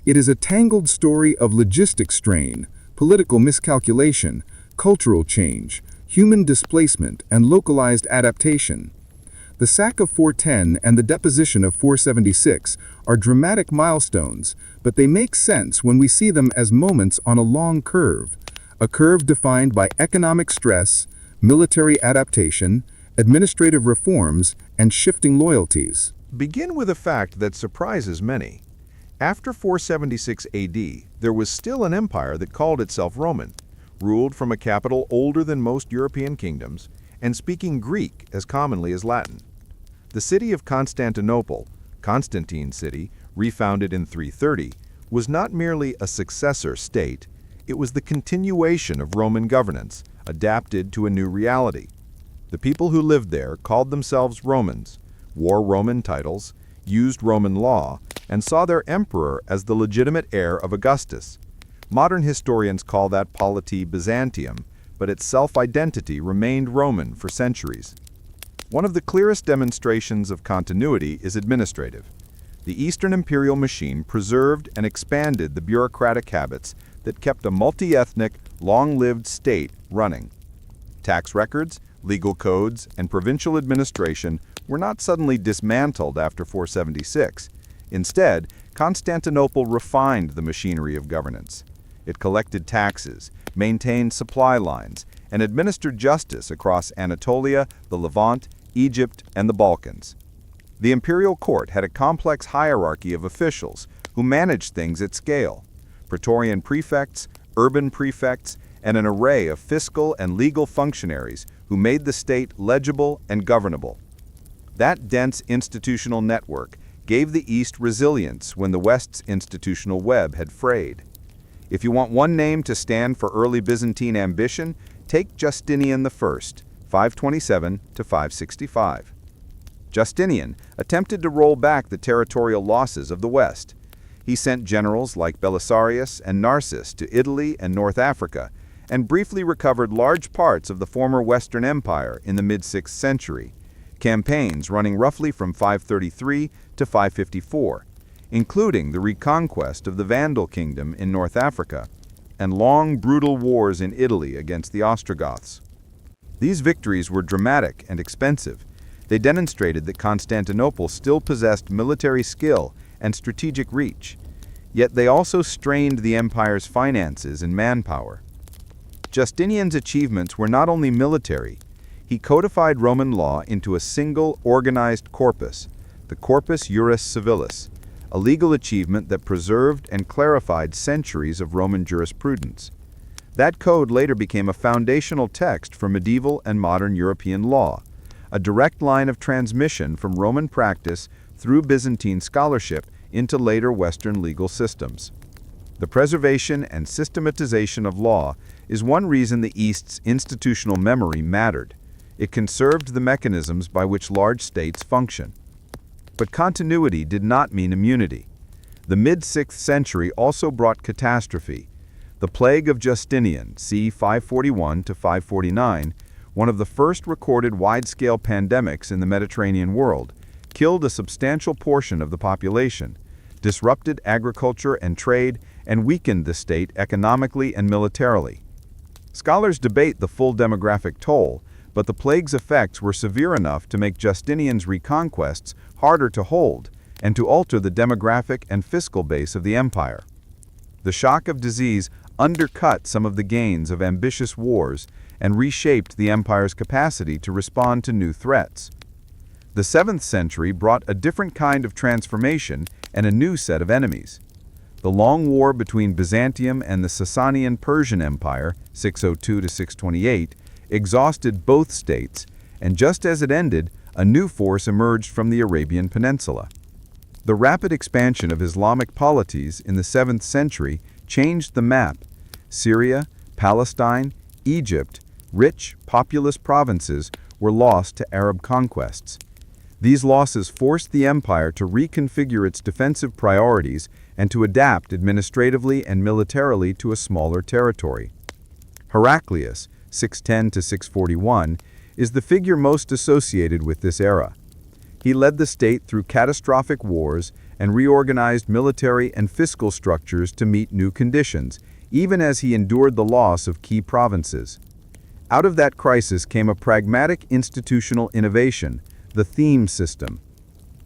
It is a tangled story of logistic strain, political miscalculation, cultural change, human displacement, and localized adaptation. The sack of 410 and the deposition of 476 are dramatic milestones, but they make sense when we see them as moments on a long curve. A curve defined by economic stress, military adaptation, administrative reforms, and shifting loyalties. Begin with a fact that surprises many. After 476 AD, there was still an empire that called itself Roman, ruled from a capital older than most European kingdoms, and speaking Greek as commonly as Latin. The city of Constantinople, Constantine's city, refounded in 330, was not merely a successor state, it was the continuation of Roman governance, adapted to a new reality. The people who lived there called themselves Romans, wore Roman titles, used Roman law, and saw their emperor as the legitimate heir of Augustus. Modern historians call that polity Byzantium, but its self-identity remained Roman for centuries. One of the clearest demonstrations of continuity is administrative. The Eastern imperial machine preserved and expanded the bureaucratic habits that kept a multi-ethnic, long-lived state running. Tax records, legal codes, and provincial administration were not suddenly dismantled after 476. Instead, Constantinople refined the machinery of governance. It collected taxes, maintained supply lines, and administered justice across Anatolia, the Levant, Egypt, and the Balkans. The imperial court had a complex hierarchy of officials who managed things at scale: praetorian prefects, urban prefects, and an array of fiscal and legal functionaries who made the state legible and governable. That dense institutional network gave the East resilience when the West's institutional web had frayed. If you want one name to stand for early Byzantine ambition, take Justinian I, 527 to 565. Justinian attempted to roll back the territorial losses of the West. He sent generals like Belisarius and Narses to Italy and North Africa, and briefly recovered large parts of the former Western Empire in the mid-6th century, campaigns running roughly from 533 to 554, including the reconquest of the Vandal kingdom in North Africa, and long, brutal wars in Italy against the Ostrogoths. These victories were dramatic and expensive. They demonstrated that Constantinople still possessed military skill and strategic reach, yet they also strained the empire's finances and manpower. Justinian's achievements were not only military. He codified Roman law into a single, organized corpus, the Corpus Juris Civilis, a legal achievement that preserved and clarified centuries of Roman jurisprudence. That code later became a foundational text for medieval and modern European law, a direct line of transmission from Roman practice through Byzantine scholarship into later Western legal systems. The preservation and systematization of law is one reason the East's institutional memory mattered. It conserved the mechanisms by which large states function. But continuity did not mean immunity. The mid-6th century also brought catastrophe. The plague of Justinian, c. 541 to 549, one of the first recorded wide-scale pandemics in the Mediterranean world, killed a substantial portion of the population, disrupted agriculture and trade, and weakened the state economically and militarily. Scholars debate the full demographic toll, but the plague's effects were severe enough to make Justinian's reconquests harder to hold and to alter the demographic and fiscal base of the empire. The shock of disease undercut some of the gains of ambitious wars and reshaped the empire's capacity to respond to new threats. The 7th century brought a different kind of transformation and a new set of enemies. The long war between Byzantium and the Sasanian Persian Empire, 602 to 628, exhausted both states, and just as it ended, a new force emerged from the Arabian Peninsula. The rapid expansion of Islamic polities in the 7th century changed the map. Syria, Palestine, Egypt, rich, populous provinces were lost to Arab conquests. These losses forced the empire to reconfigure its defensive priorities and to adapt administratively and militarily to a smaller territory. Heraclius, 610 to 641, is the figure most associated with this era. He led the state through catastrophic wars and reorganized military and fiscal structures to meet new conditions, even as he endured the loss of key provinces. Out of that crisis came a pragmatic institutional innovation, the theme system.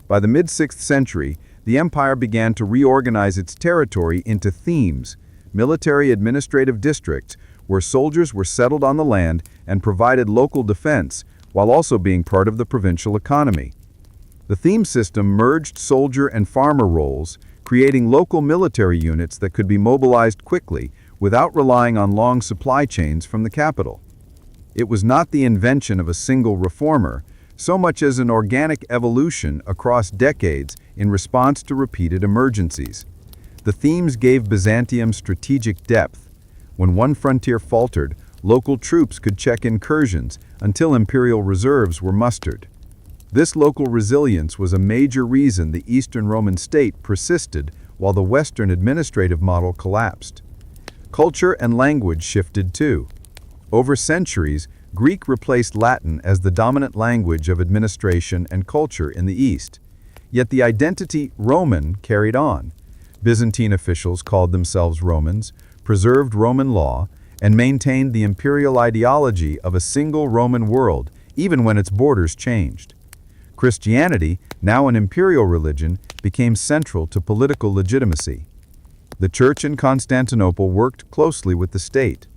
By the mid-6th century, the empire began to reorganize its territory into themes, military administrative districts, where soldiers were settled on the land and provided local defense, while also being part of the provincial economy. The theme system merged soldier and farmer roles, creating local military units that could be mobilized quickly without relying on long supply chains from the capital. It was not the invention of a single reformer, so much as an organic evolution across decades in response to repeated emergencies. The themes gave Byzantium strategic depth. When one frontier faltered, local troops could check incursions until imperial reserves were mustered. This local resilience was a major reason the Eastern Roman state persisted while the Western administrative model collapsed. Culture and language shifted too. Over centuries, Greek replaced Latin as the dominant language of administration and culture in the East. Yet the identity Roman carried on. Byzantine officials called themselves Romans, preserved Roman law, and maintained the imperial ideology of a single Roman world, even when its borders changed. Christianity, now an imperial religion, became central to political legitimacy. The church in Constantinople worked closely with the state.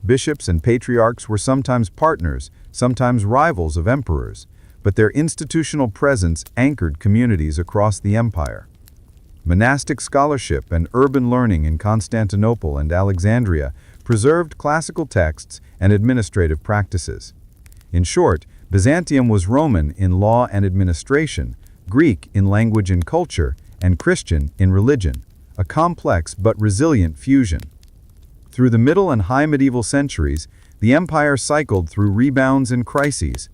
Bishops and patriarchs were sometimes partners, sometimes rivals of emperors, but their institutional presence anchored communities across the empire. Monastic scholarship and urban learning in Constantinople and Alexandria preserved classical texts and administrative practices. In short, Byzantium was Roman in law and administration, Greek in language and culture, and Christian in religion, a complex but resilient fusion. Through the Middle and High Medieval centuries, the empire cycled through rebounds and crises.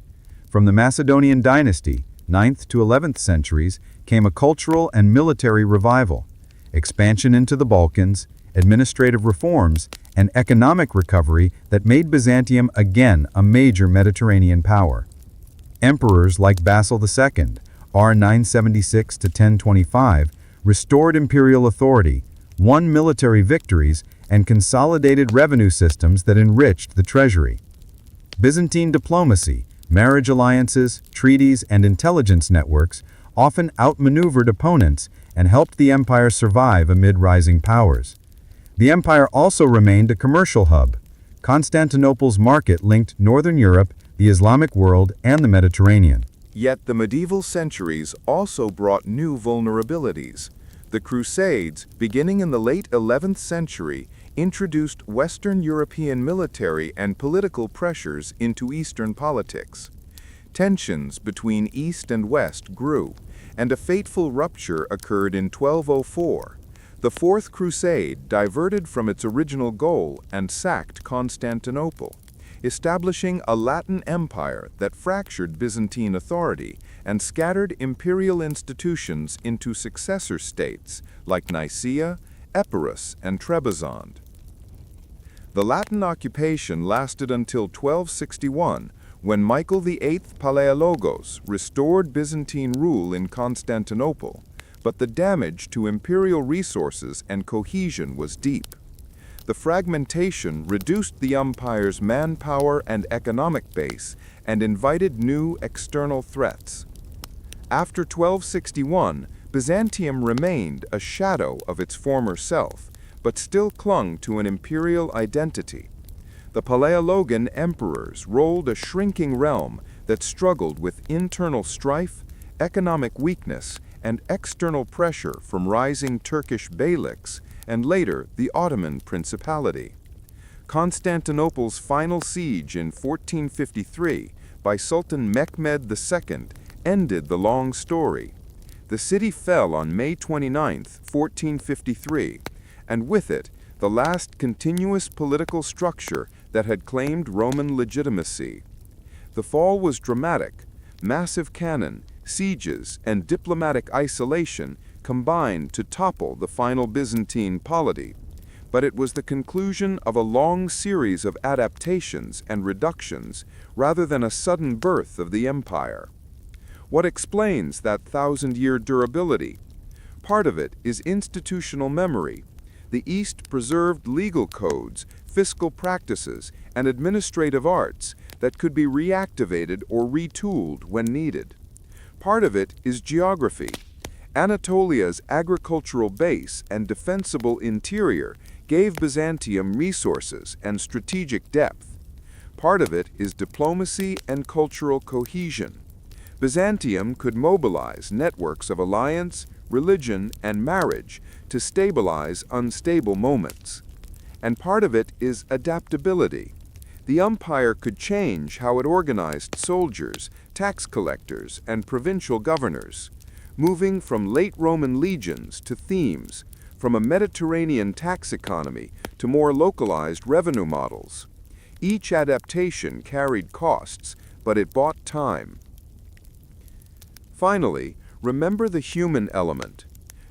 From the Macedonian dynasty, 9th to 11th centuries, came a cultural and military revival, expansion into the Balkans, administrative reforms, and economic recovery that made Byzantium again a major Mediterranean power. Emperors like Basil II, R 976 to 1025, restored imperial authority, won military victories, and consolidated revenue systems that enriched the treasury. Byzantine diplomacy, marriage alliances, treaties, and intelligence networks often outmaneuvered opponents and helped the empire survive amid rising powers. The empire also remained a commercial hub. Constantinople's market linked Northern Europe, the Islamic world, and the Mediterranean. Yet the medieval centuries also brought new vulnerabilities. The Crusades, beginning in the late 11th century, introduced Western European military and political pressures into Eastern politics. Tensions between East and West grew, and a fateful rupture occurred in 1204. The Fourth Crusade diverted from its original goal and sacked Constantinople, establishing a Latin empire that fractured Byzantine authority and scattered imperial institutions into successor states like Nicaea, Epirus, and Trebizond. The Latin occupation lasted until 1261, when Michael VIII Palaiologos restored Byzantine rule in Constantinople, but the damage to imperial resources and cohesion was deep. The fragmentation reduced the empire's manpower and economic base and invited new external threats. After 1261, Byzantium remained a shadow of its former self, but still clung to an imperial identity. The Palaiologan emperors ruled a shrinking realm that struggled with internal strife, economic weakness, and external pressure from rising Turkish beyliks and later the Ottoman Principality. Constantinople's final siege in 1453 by Sultan Mehmed II ended the long story. The city fell on May 29, 1453, and with it, the last continuous political structure that had claimed Roman legitimacy. The fall was dramatic. Massive cannon, sieges, and diplomatic isolation combined to topple the final Byzantine polity, but it was the conclusion of a long series of adaptations and reductions rather than a sudden birth of the empire. What explains that thousand-year durability? Part of it is institutional memory. The East preserved legal codes, fiscal practices, and administrative arts that could be reactivated or retooled when needed. Part of it is geography. Anatolia's agricultural base and defensible interior gave Byzantium resources and strategic depth. Part of it is diplomacy and cultural cohesion. Byzantium could mobilize networks of alliance, religion, and marriage to stabilize unstable moments. And part of it is adaptability. The empire could change how it organized soldiers, tax collectors, and provincial governors, moving from late Roman legions to themes, from a Mediterranean tax economy to more localized revenue models. Each adaptation carried costs, but it bought time. Finally, remember the human element.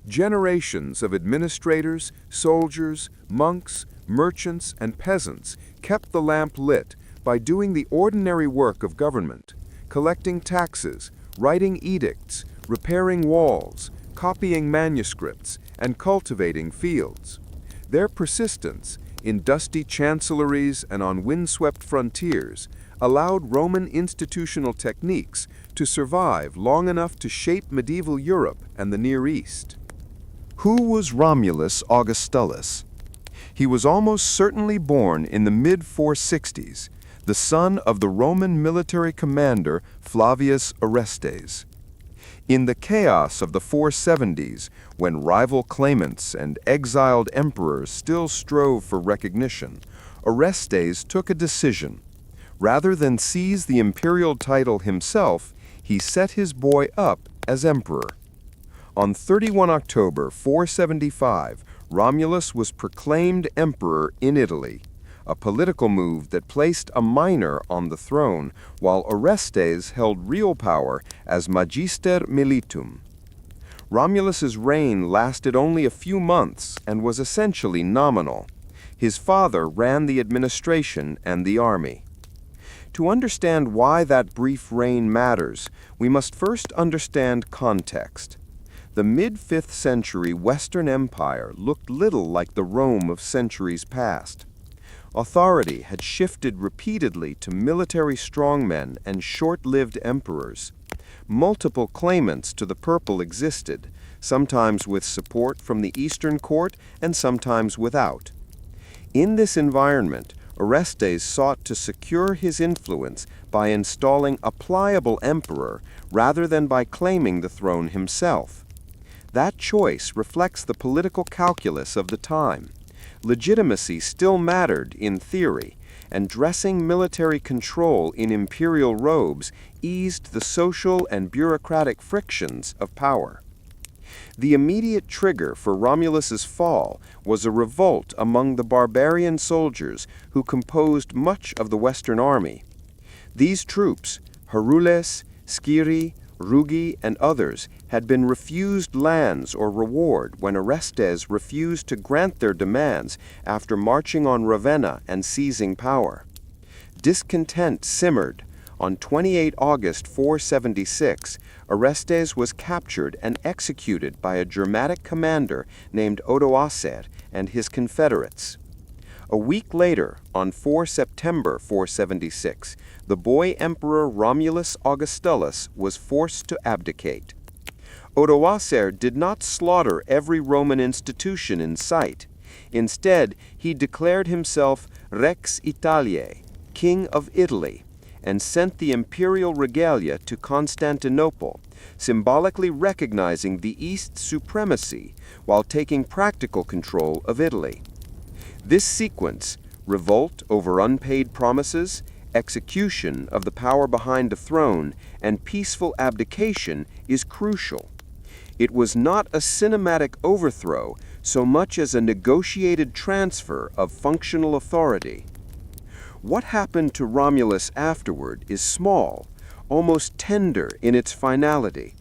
Generations of administrators, soldiers, monks, merchants, and peasants kept the lamp lit by doing the ordinary work of government, collecting taxes, writing edicts, repairing walls, copying manuscripts, and cultivating fields. Their persistence, in dusty chancelleries and on windswept frontiers, allowed Roman institutional techniques to survive long enough to shape medieval Europe and the Near East. Who was Romulus Augustulus? He was almost certainly born in the mid-460s, the son of the Roman military commander Flavius Orestes. In the chaos of the 470s, when rival claimants and exiled emperors still strove for recognition, Orestes took a decision. Rather than seize the imperial title himself, he set his boy up as emperor. On 31 October 475, Romulus was proclaimed emperor in Italy, a political move that placed a minor on the throne, while Orestes held real power as magister militum. Romulus's reign lasted only a few months and was essentially nominal. His father ran the administration and the army. To understand why that brief reign matters, we must first understand context. The mid-5th century Western Empire looked little like the Rome of centuries past. Authority had shifted repeatedly to military strongmen and short-lived emperors. Multiple claimants to the purple existed, sometimes with support from the Eastern court and sometimes without. In this environment, Orestes sought to secure his influence by installing a pliable emperor rather than by claiming the throne himself. That choice reflects the political calculus of the time. Legitimacy still mattered in theory, and dressing military control in imperial robes eased the social and bureaucratic frictions of power. The immediate trigger for Romulus's fall was a revolt among the barbarian soldiers who composed much of the Western army. These troops, Herules, Sciri, Rugi, and others, had been refused lands or reward when Orestes refused to grant their demands after marching on Ravenna and seizing power. Discontent simmered. On 28 August 476, Orestes was captured and executed by a Germanic commander named Odoacer and his confederates. A week later, on 4 September 476, the boy emperor Romulus Augustulus was forced to abdicate. Odoacer did not slaughter every Roman institution in sight. Instead, he declared himself Rex Italiae, King of Italy, and sent the imperial regalia to Constantinople, symbolically recognizing the East's supremacy while taking practical control of Italy. This sequence, revolt over unpaid promises, execution of the power behind a throne, and peaceful abdication, is crucial. It was not a cinematic overthrow so much as a negotiated transfer of functional authority. What happened to Romulus afterward is small, almost tender in its finality.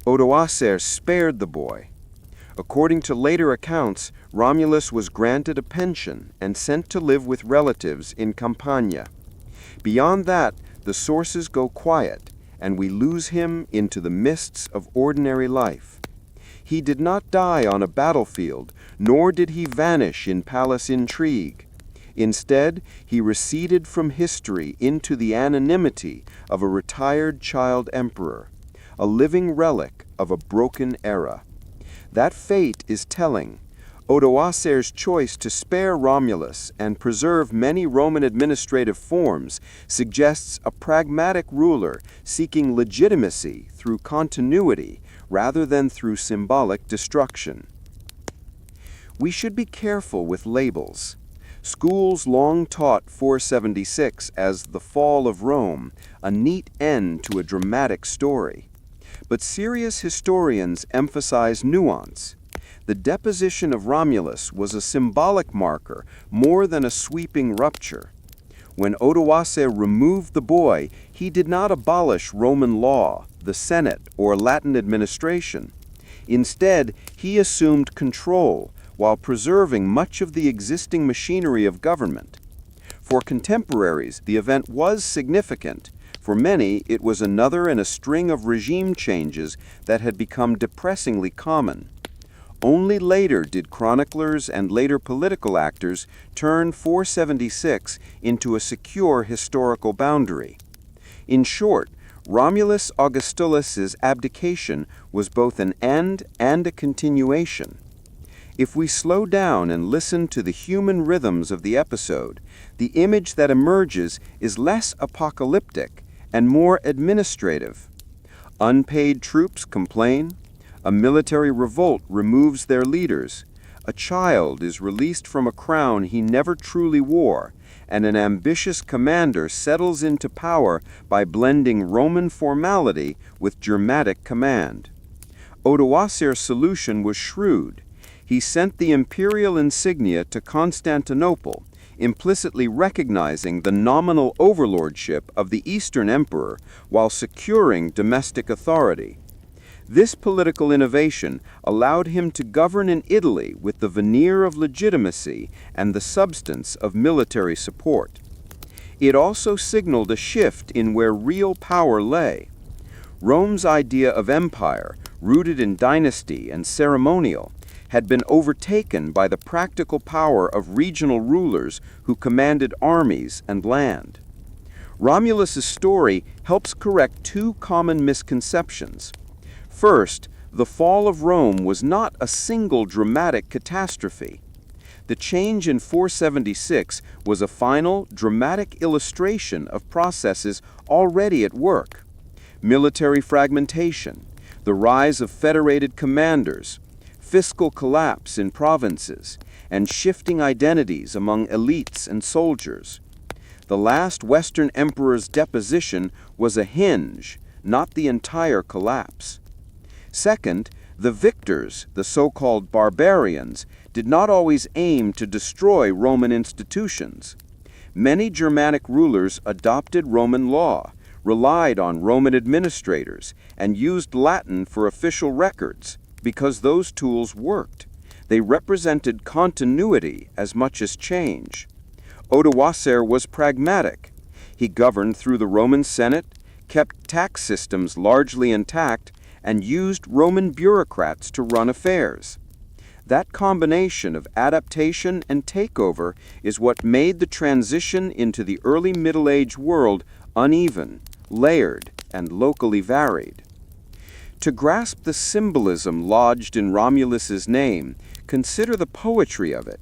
Odoacer spared the boy. According to later accounts, Romulus was granted a pension and sent to live with relatives in Campania. Beyond that, the sources go quiet, and we lose him into the mists of ordinary life. He did not die on a battlefield, nor did he vanish in palace intrigue. Instead, he receded from history into the anonymity of a retired child emperor, a living relic of a broken era. That fate is telling. Odoacer's choice to spare Romulus and preserve many Roman administrative forms suggests a pragmatic ruler seeking legitimacy through continuity rather than through symbolic destruction. We should be careful with labels. Schools long taught 476 as the fall of Rome, a neat end to a dramatic story. But serious historians emphasize nuance. The deposition of Romulus was a symbolic marker more than a sweeping rupture. When Odoacer removed the boy, he did not abolish Roman law, the Senate, or Latin administration. Instead, he assumed control while preserving much of the existing machinery of government. For contemporaries, the event was significant. For many, it was another in a string of regime changes that had become depressingly common. Only later did chroniclers and later political actors turn 476 into a secure historical boundary. In short, Romulus Augustulus's abdication was both an end and a continuation. If we slow down and listen to the human rhythms of the episode, the image that emerges is less apocalyptic and more administrative. Unpaid troops complain. A military revolt removes their leaders. A child is released from a crown he never truly wore, and an ambitious commander settles into power by blending Roman formality with Germanic command. Odoacer's solution was shrewd. He sent the imperial insignia to Constantinople, implicitly recognizing the nominal overlordship of the Eastern emperor while securing domestic authority. This political innovation allowed him to govern in Italy with the veneer of legitimacy and the substance of military support. It also signaled a shift in where real power lay. Rome's idea of empire, rooted in dynasty and ceremonial, had been overtaken by the practical power of regional rulers who commanded armies and land. Romulus's story helps correct two common misconceptions. First, the fall of Rome was not a single dramatic catastrophe. The change in 476 was a final, dramatic illustration of processes already at work. Military fragmentation, the rise of federated commanders, fiscal collapse in provinces, and shifting identities among elites and soldiers. The last Western emperor's deposition was a hinge, not the entire collapse. Second, the victors, the so-called barbarians, did not always aim to destroy Roman institutions. Many Germanic rulers adopted Roman law, relied on Roman administrators, and used Latin for official records because those tools worked. They represented continuity as much as change. Odoacer was pragmatic. He governed through the Roman Senate, kept tax systems largely intact, and used Roman bureaucrats to run affairs. That combination of adaptation and takeover is what made the transition into the early Middle Age world uneven, layered, and locally varied. To grasp the symbolism lodged in Romulus's name, consider the poetry of it.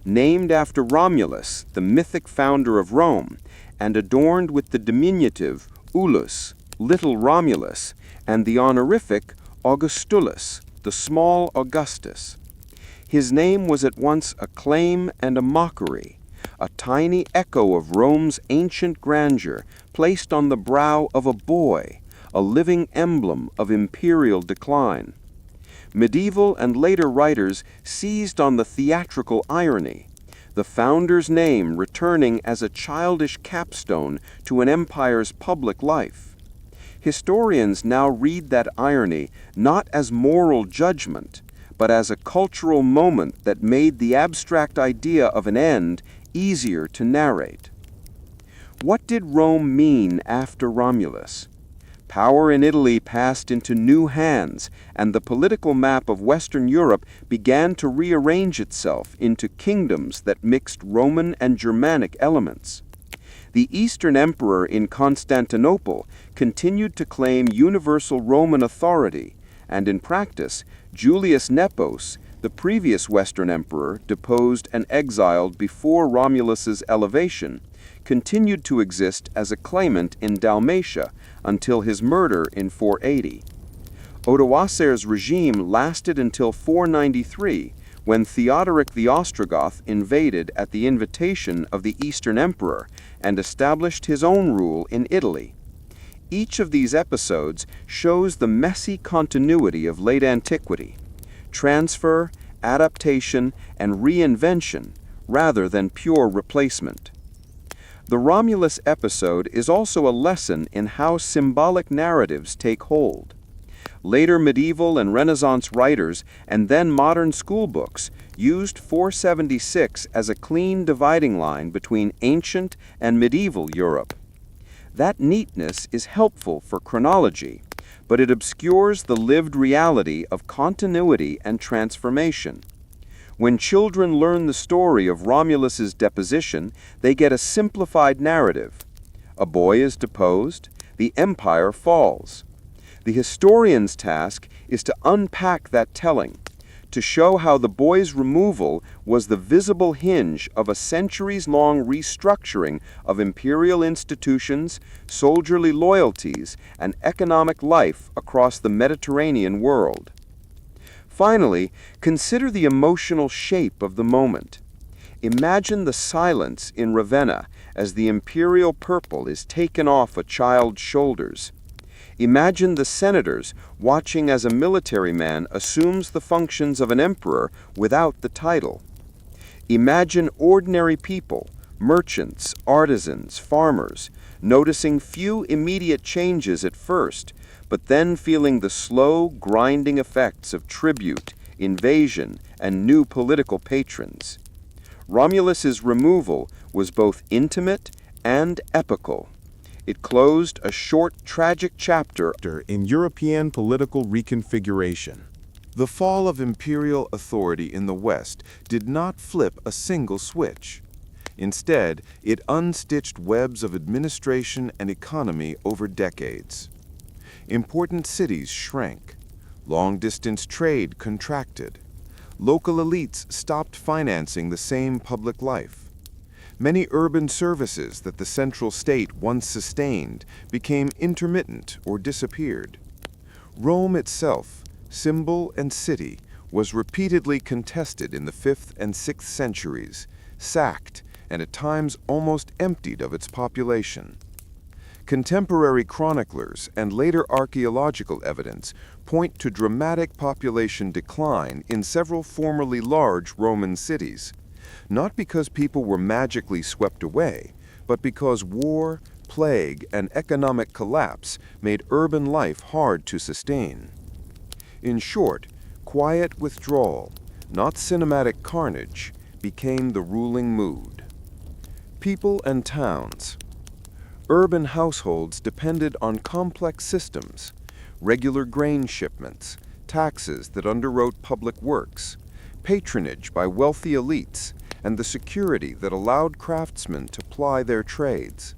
Named after Romulus, the mythic founder of Rome, and adorned with the diminutive Ulus, little Romulus, and the honorific Augustulus, the small Augustus. His name was at once a claim and a mockery, a tiny echo of Rome's ancient grandeur placed on the brow of a boy, a living emblem of imperial decline. Medieval and later writers seized on the theatrical irony, the founder's name returning as a childish capstone to an empire's public life. Historians now read that irony not as moral judgment, but as a cultural moment that made the abstract idea of an end easier to narrate. What did Rome mean after Romulus? Power in Italy passed into new hands, and the political map of Western Europe began to rearrange itself into kingdoms that mixed Roman and Germanic elements. The Eastern Emperor in Constantinople continued to claim universal Roman authority, and in practice, Julius Nepos, the previous Western emperor deposed and exiled before Romulus's elevation, continued to exist as a claimant in Dalmatia until his murder in 480. Odoacer's regime lasted until 493, when Theodoric the Ostrogoth invaded at the invitation of the Eastern Emperor and established his own rule in Italy. Each of these episodes shows the messy continuity of late antiquity: transfer, adaptation, and reinvention rather than pure replacement. The Romulus episode is also a lesson in how symbolic narratives take hold. Later medieval and Renaissance writers and then modern schoolbooks used 476 as a clean dividing line between ancient and medieval Europe. That neatness is helpful for chronology, but it obscures the lived reality of continuity and transformation. When children learn the story of Romulus's deposition, they get a simplified narrative. A boy is deposed, the empire falls. The historian's task is to unpack that telling, to show how the boy's removal was the visible hinge of a centuries-long restructuring of imperial institutions, soldierly loyalties, and economic life across the Mediterranean world. Finally, consider the emotional shape of the moment. Imagine the silence in Ravenna as the imperial purple is taken off a child's shoulders. Imagine the senators watching as a military man assumes the functions of an emperor without the title. Imagine ordinary people, merchants, artisans, farmers, noticing few immediate changes at first, but then feeling the slow, grinding effects of tribute, invasion, and new political patrons. Romulus's removal was both intimate and epical. It closed a short, tragic chapter In European political reconfiguration. The fall of imperial authority in the West did not flip a single switch. Instead, it unstitched webs of administration and economy over decades. Important cities shrank. Long-distance trade contracted. Local elites stopped financing the same public life. Many urban services that the central state once sustained became intermittent or disappeared. Rome itself, symbol and city, was repeatedly contested in the 5th and 6th centuries, sacked, and at times almost emptied of its population. Contemporary chroniclers and later archaeological evidence point to dramatic population decline in several formerly large Roman cities, not because people were magically swept away, but because war, plague, and economic collapse made urban life hard to sustain. In short, quiet withdrawal, not cinematic carnage, became the ruling mood. People and towns. Urban households depended on complex systems, regular grain shipments, taxes that underwrote public works, patronage by wealthy elites, and the security that allowed craftsmen to ply their trades.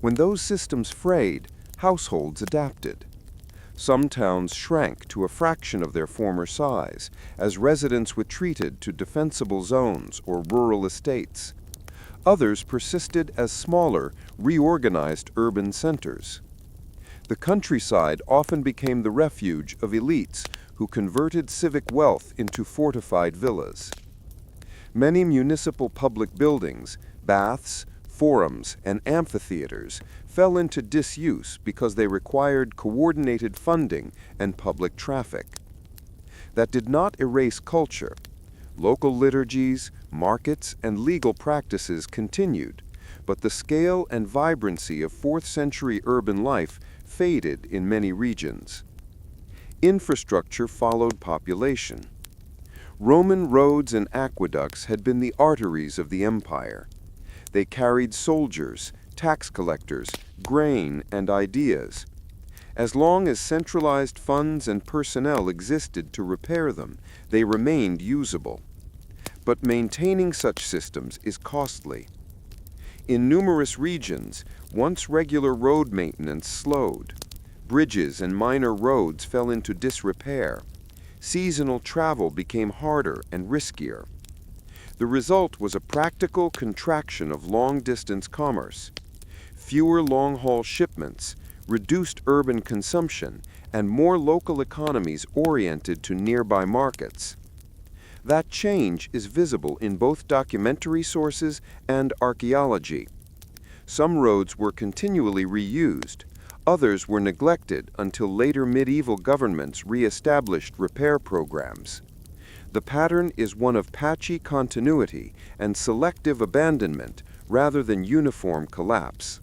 When those systems frayed, households adapted. Some towns shrank to a fraction of their former size, as residents retreated to defensible zones or rural estates. Others persisted as smaller, reorganized urban centers. The countryside often became the refuge of elites who converted civic wealth into fortified villas. Many municipal public buildings, baths, forums, and amphitheaters fell into disuse because they required coordinated funding and public traffic. That did not erase culture. Local liturgies, markets, and legal practices continued, but the scale and vibrancy of 4th century urban life faded in many regions. Infrastructure followed population. Roman roads and aqueducts had been the arteries of the empire. They carried soldiers, tax collectors, grain, and ideas. As long as centralized funds and personnel existed to repair them, they remained usable. But maintaining such systems is costly. In numerous regions, once regular road maintenance slowed. Bridges and minor roads fell into disrepair. Seasonal travel became harder and riskier. The result was a practical contraction of long-distance commerce. Fewer long-haul shipments, reduced urban consumption, and more local economies oriented to nearby markets. That change is visible in both documentary sources and archaeology. Some roads were continually reused. Others were neglected until later medieval governments re-established repair programs. The pattern is one of patchy continuity and selective abandonment rather than uniform collapse.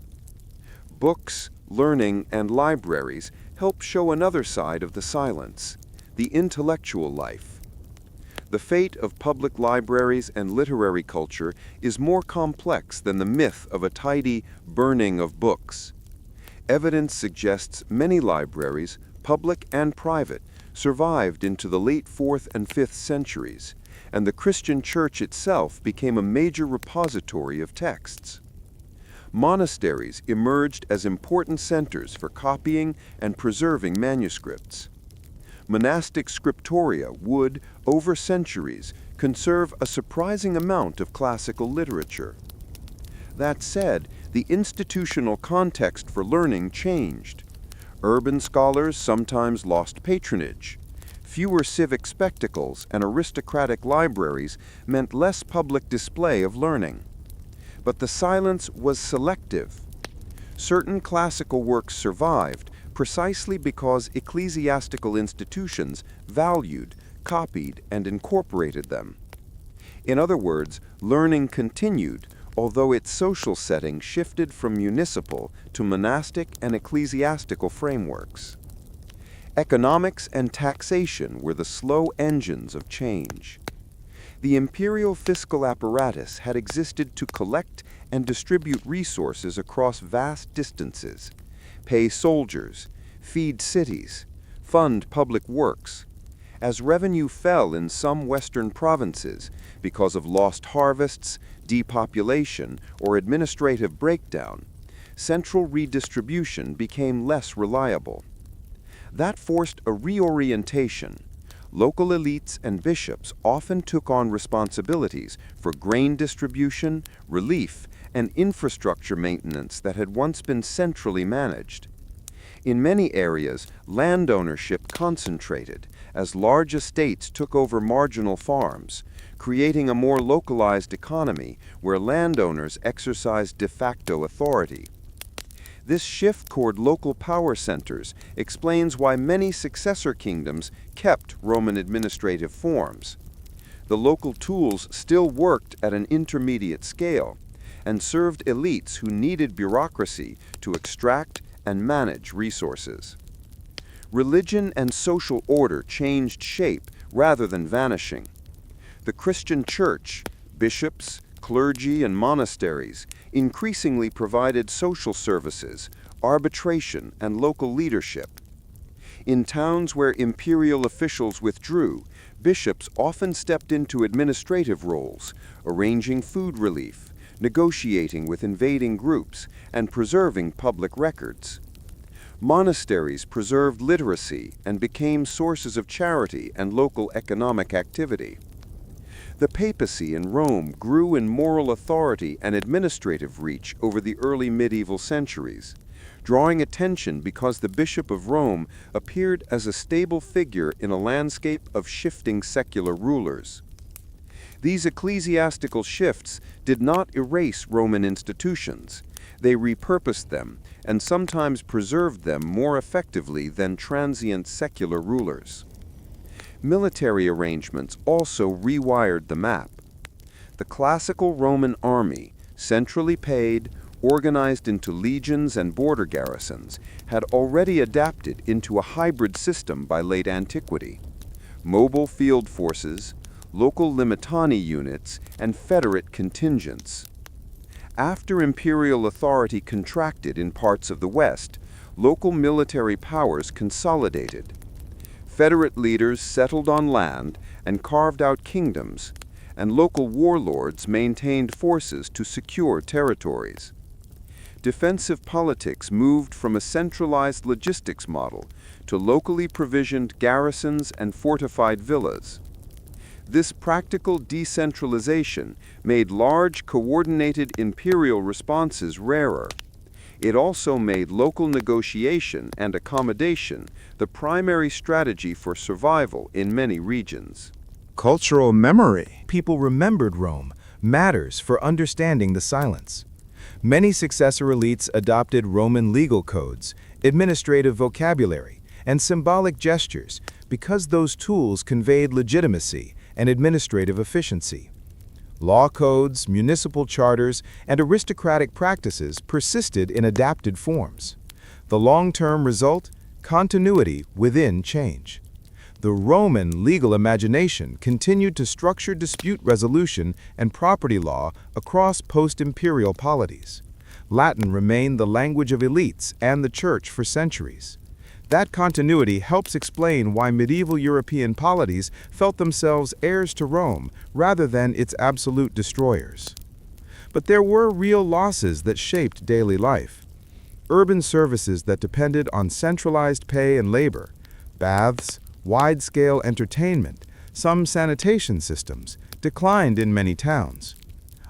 Books, learning, and libraries help show another side of the silence, the intellectual life. The fate of public libraries and literary culture is more complex than the myth of a tidy burning of books. Evidence suggests many libraries, public and private, survived into the late 4th and 5th centuries, and the Christian Church itself became a major repository of texts. Monasteries emerged as important centers for copying and preserving manuscripts. Monastic scriptoria would, over centuries, conserve a surprising amount of classical literature. That said, the institutional context for learning changed. Urban scholars sometimes lost patronage. Fewer civic spectacles and aristocratic libraries meant less public display of learning. But the silence was selective. Certain classical works survived precisely because ecclesiastical institutions valued, copied, and incorporated them. In other words, learning continued, although its social setting shifted from municipal to monastic and ecclesiastical frameworks. Economics and taxation were the slow engines of change. The imperial fiscal apparatus had existed to collect and distribute resources across vast distances, pay soldiers, feed cities, fund public works. As revenue fell in some western provinces because of lost harvests, depopulation, or administrative breakdown, central redistribution became less reliable. That forced a reorientation. Local elites and bishops often took on responsibilities for grain distribution, relief, and infrastructure maintenance that had once been centrally managed. In many areas, land ownership concentrated as large estates took over marginal farms, creating a more localized economy where landowners exercised de facto authority. This shift toward local power centers explains why many successor kingdoms kept Roman administrative forms. The local tools still worked at an intermediate scale and served elites who needed bureaucracy to extract and manage resources. Religion and social order changed shape rather than vanishing. The Christian Church, bishops, clergy, and monasteries increasingly provided social services, arbitration, and local leadership. In towns where imperial officials withdrew, bishops often stepped into administrative roles, arranging food relief, negotiating with invading groups, and preserving public records. Monasteries preserved literacy and became sources of charity and local economic activity. The papacy in Rome grew in moral authority and administrative reach over the early medieval centuries, drawing attention because the Bishop of Rome appeared as a stable figure in a landscape of shifting secular rulers. These ecclesiastical shifts did not erase Roman institutions. They repurposed them and sometimes preserved them more effectively than transient secular rulers. Military arrangements also rewired the map. The classical Roman army, centrally paid, organized into legions and border garrisons, had already adapted into a hybrid system by late antiquity. Mobile field forces, local limitani units, and federate contingents. After imperial authority contracted in parts of the West, local military powers consolidated. Federate leaders settled on land and carved out kingdoms, and local warlords maintained forces to secure territories. Defensive politics moved from a centralized logistics model to locally provisioned garrisons and fortified villas. This practical decentralization made large, coordinated imperial responses rarer. It also made local negotiation and accommodation the primary strategy for survival in many regions. cultural memory. People remembered Rome matters for understanding the silence. Many successor elites adopted Roman legal codes, administrative vocabulary, and symbolic gestures because those tools conveyed legitimacy and administrative efficiency. Law codes, municipal charters, and aristocratic practices persisted in adapted forms. The long-term result? Continuity within change. The Roman legal imagination continued to structure dispute resolution and property law across post-imperial polities. Latin remained the language of elites and the church for centuries. That continuity helps explain why medieval European polities felt themselves heirs to Rome rather than its absolute destroyers. But there were real losses that shaped daily life. Urban services that depended on centralized pay and labor, baths, wide-scale entertainment, some sanitation systems, declined in many towns.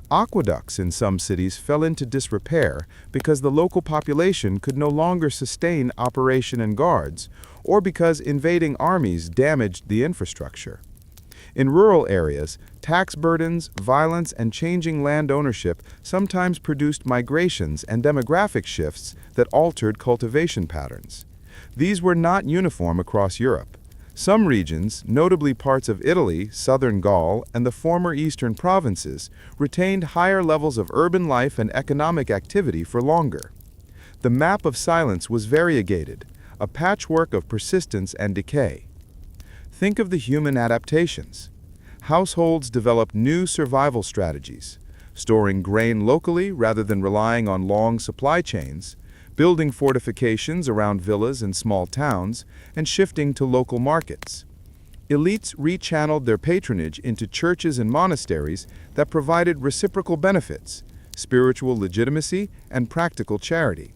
Aqueducts in some cities fell into disrepair because the local population could no longer sustain operation and guards, or because invading armies damaged the infrastructure. In rural areas, tax burdens, violence, and changing land ownership sometimes produced migrations and demographic shifts that altered cultivation patterns. These were not uniform across Europe. Some regions, notably parts of Italy, southern Gaul, and the former eastern provinces, retained higher levels of urban life and economic activity for longer. The map of silence was variegated, a patchwork of persistence and decay. Think of the human adaptations. Households developed new survival strategies, storing grain locally rather than relying on long supply chains, building fortifications around villas and small towns, and shifting to local markets. Elites rechanneled their patronage into churches and monasteries that provided reciprocal benefits, spiritual legitimacy, and practical charity.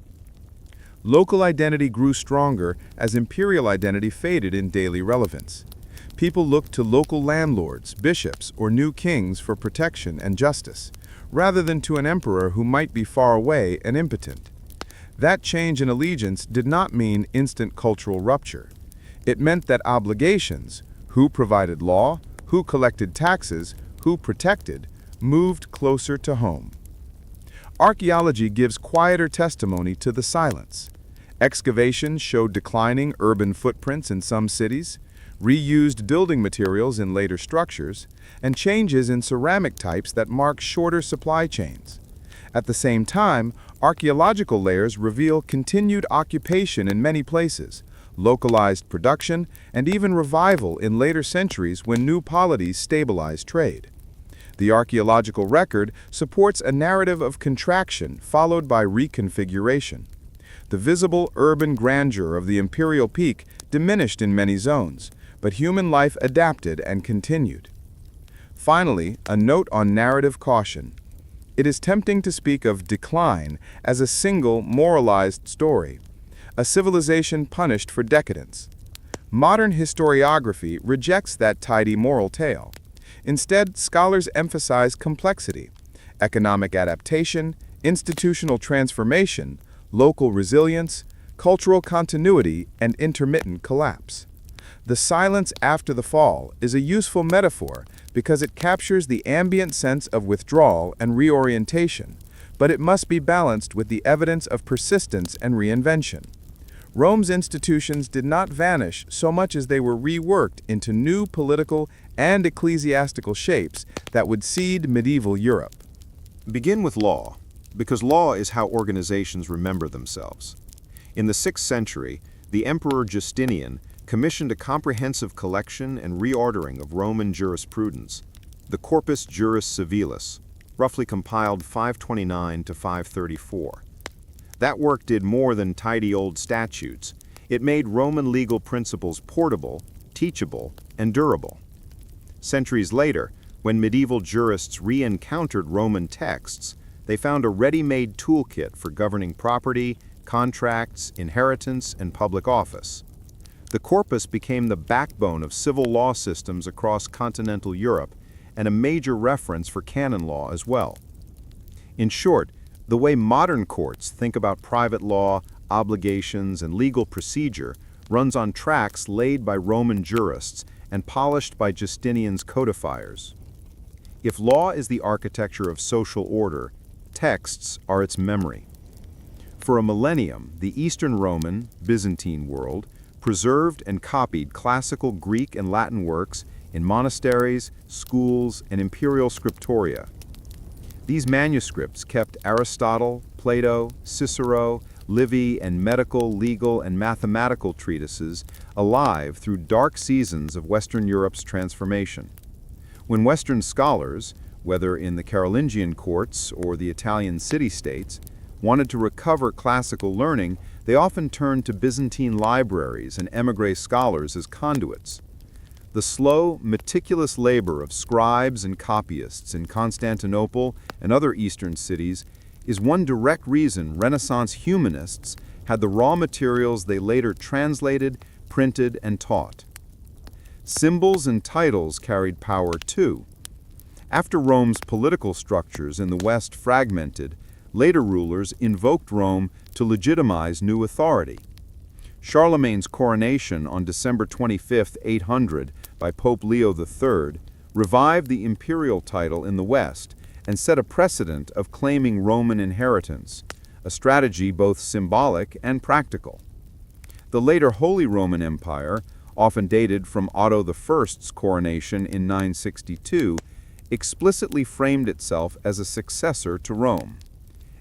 Local identity grew stronger as imperial identity faded in daily relevance. People looked to local landlords, bishops, or new kings for protection and justice, rather than to an emperor who might be far away and impotent. That change in allegiance did not mean instant cultural rupture. It meant that obligations, who provided law, who collected taxes, who protected, moved closer to home. Archaeology gives quieter testimony to the silence. Excavations showed declining urban footprints in some cities, reused building materials in later structures, and changes in ceramic types that mark shorter supply chains. At the same time, archaeological layers reveal continued occupation in many places, localized production, and even revival in later centuries when new polities stabilized trade. The archaeological record supports a narrative of contraction followed by reconfiguration. The visible urban grandeur of the imperial peak diminished in many zones, but human life adapted and continued. Finally, a note on narrative caution. It is tempting to speak of decline as a single, moralized story, a civilization punished for decadence. Modern historiography rejects that tidy moral tale. Instead, scholars emphasize complexity, economic adaptation, institutional transformation, local resilience, cultural continuity, and intermittent collapse. The silence after the fall is a useful metaphor because it captures the ambient sense of withdrawal and reorientation, but it must be balanced with the evidence of persistence and reinvention. Rome's institutions did not vanish so much as they were reworked into new political and ecclesiastical shapes that would seed medieval Europe. Begin with law, because law is how organizations remember themselves. In the 6th century, the Emperor Justinian commissioned a comprehensive collection and reordering of Roman jurisprudence, the Corpus Juris Civilis, roughly compiled 529 to 534. That work did more than tidy old statutes. It made Roman legal principles portable, teachable, and durable. Centuries later, when medieval jurists re-encountered Roman texts, they found a ready-made toolkit for governing property, contracts, inheritance, and public office. The corpus became the backbone of civil law systems across continental Europe and a major reference for canon law as well. In short, the way modern courts think about private law, obligations, and legal procedure runs on tracks laid by Roman jurists and polished by Justinian's codifiers. If law is the architecture of social order, texts are its memory. For a millennium, the Eastern Roman, Byzantine world preserved and copied classical Greek and Latin works in monasteries, schools, and imperial scriptoria. These manuscripts kept Aristotle, Plato, Cicero, Livy, and medical, legal, and mathematical treatises alive through dark seasons of Western Europe's transformation. When Western scholars, whether in the Carolingian courts or the Italian city-states, wanted to recover classical learning, they often turned to Byzantine libraries and émigré scholars as conduits. The slow, meticulous labor of scribes and copyists in Constantinople and other Eastern cities is one direct reason Renaissance humanists had the raw materials they later translated, printed, and taught. Symbols and titles carried power too. After Rome's political structures in the West fragmented, later rulers invoked Rome to legitimize new authority. Charlemagne's coronation on December 25, 800, by Pope Leo III, revived the imperial title in the West and set a precedent of claiming Roman inheritance, a strategy both symbolic and practical. The later Holy Roman Empire, often dated from Otto I's coronation in 962, explicitly framed itself as a successor to Rome.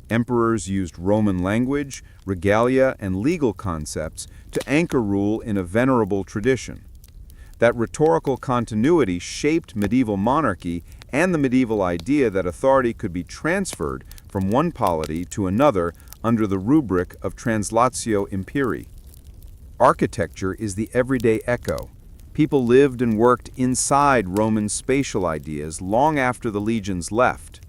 Emperors used Roman language, regalia, and legal concepts to anchor rule in a venerable tradition. That rhetorical continuity shaped medieval monarchy and the medieval idea that authority could be transferred from one polity to another under the rubric of translatio imperii. Architecture is the everyday echo. People lived and worked inside Roman spatial ideas long after the legions left.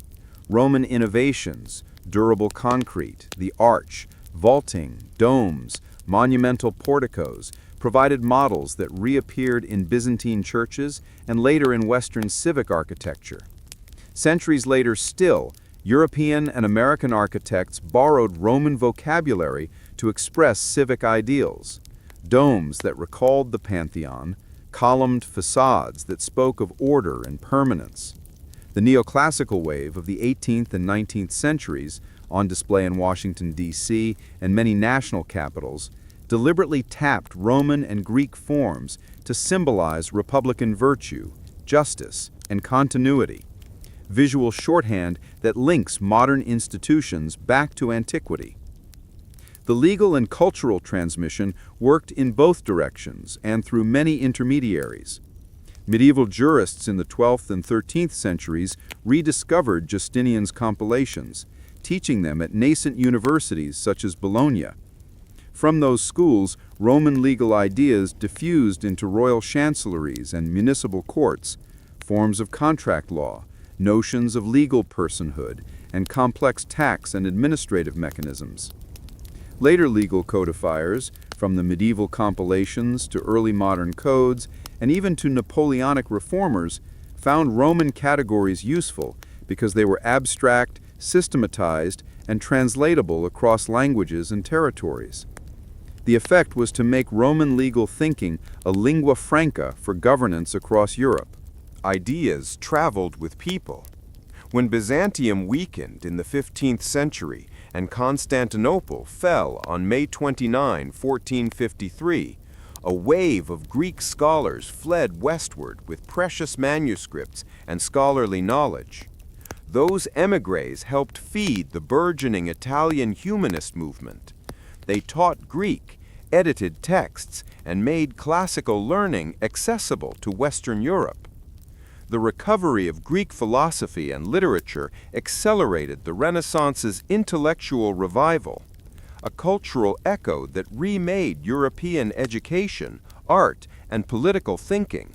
Roman innovations, durable concrete, the arch, vaulting, domes, monumental porticos, provided models that reappeared in Byzantine churches and later in Western civic architecture. Centuries later still, European and American architects borrowed Roman vocabulary to express civic ideals. Domes that recalled the Pantheon, columned facades that spoke of order and permanence. The neoclassical wave of the 18th and 19th centuries, on display in Washington, D.C. and many national capitals, deliberately tapped Roman and Greek forms to symbolize republican virtue, justice, and continuity, visual shorthand that links modern institutions back to antiquity. The legal and cultural transmission worked in both directions and through many intermediaries. Medieval jurists in the 12th and 13th centuries rediscovered Justinian's compilations, teaching them at nascent universities such as Bologna. From those schools, Roman legal ideas diffused into royal chancelleries and municipal courts, forms of contract law, notions of legal personhood, and complex tax and administrative mechanisms. Later legal codifiers, from the medieval compilations to early modern codes, and even to Napoleonic reformers, found Roman categories useful because they were abstract, systematized, and translatable across languages and territories. The effect was to make Roman legal thinking a lingua franca for governance across Europe. Ideas traveled with people. When Byzantium weakened in the 15th century and Constantinople fell on May 29, 1453, a wave of Greek scholars fled westward with precious manuscripts and scholarly knowledge. Those émigrés helped feed the burgeoning Italian humanist movement. They taught Greek, edited texts, and made classical learning accessible to Western Europe. The recovery of Greek philosophy and literature accelerated the Renaissance's intellectual revival, a cultural echo that remade European education, art, and political thinking.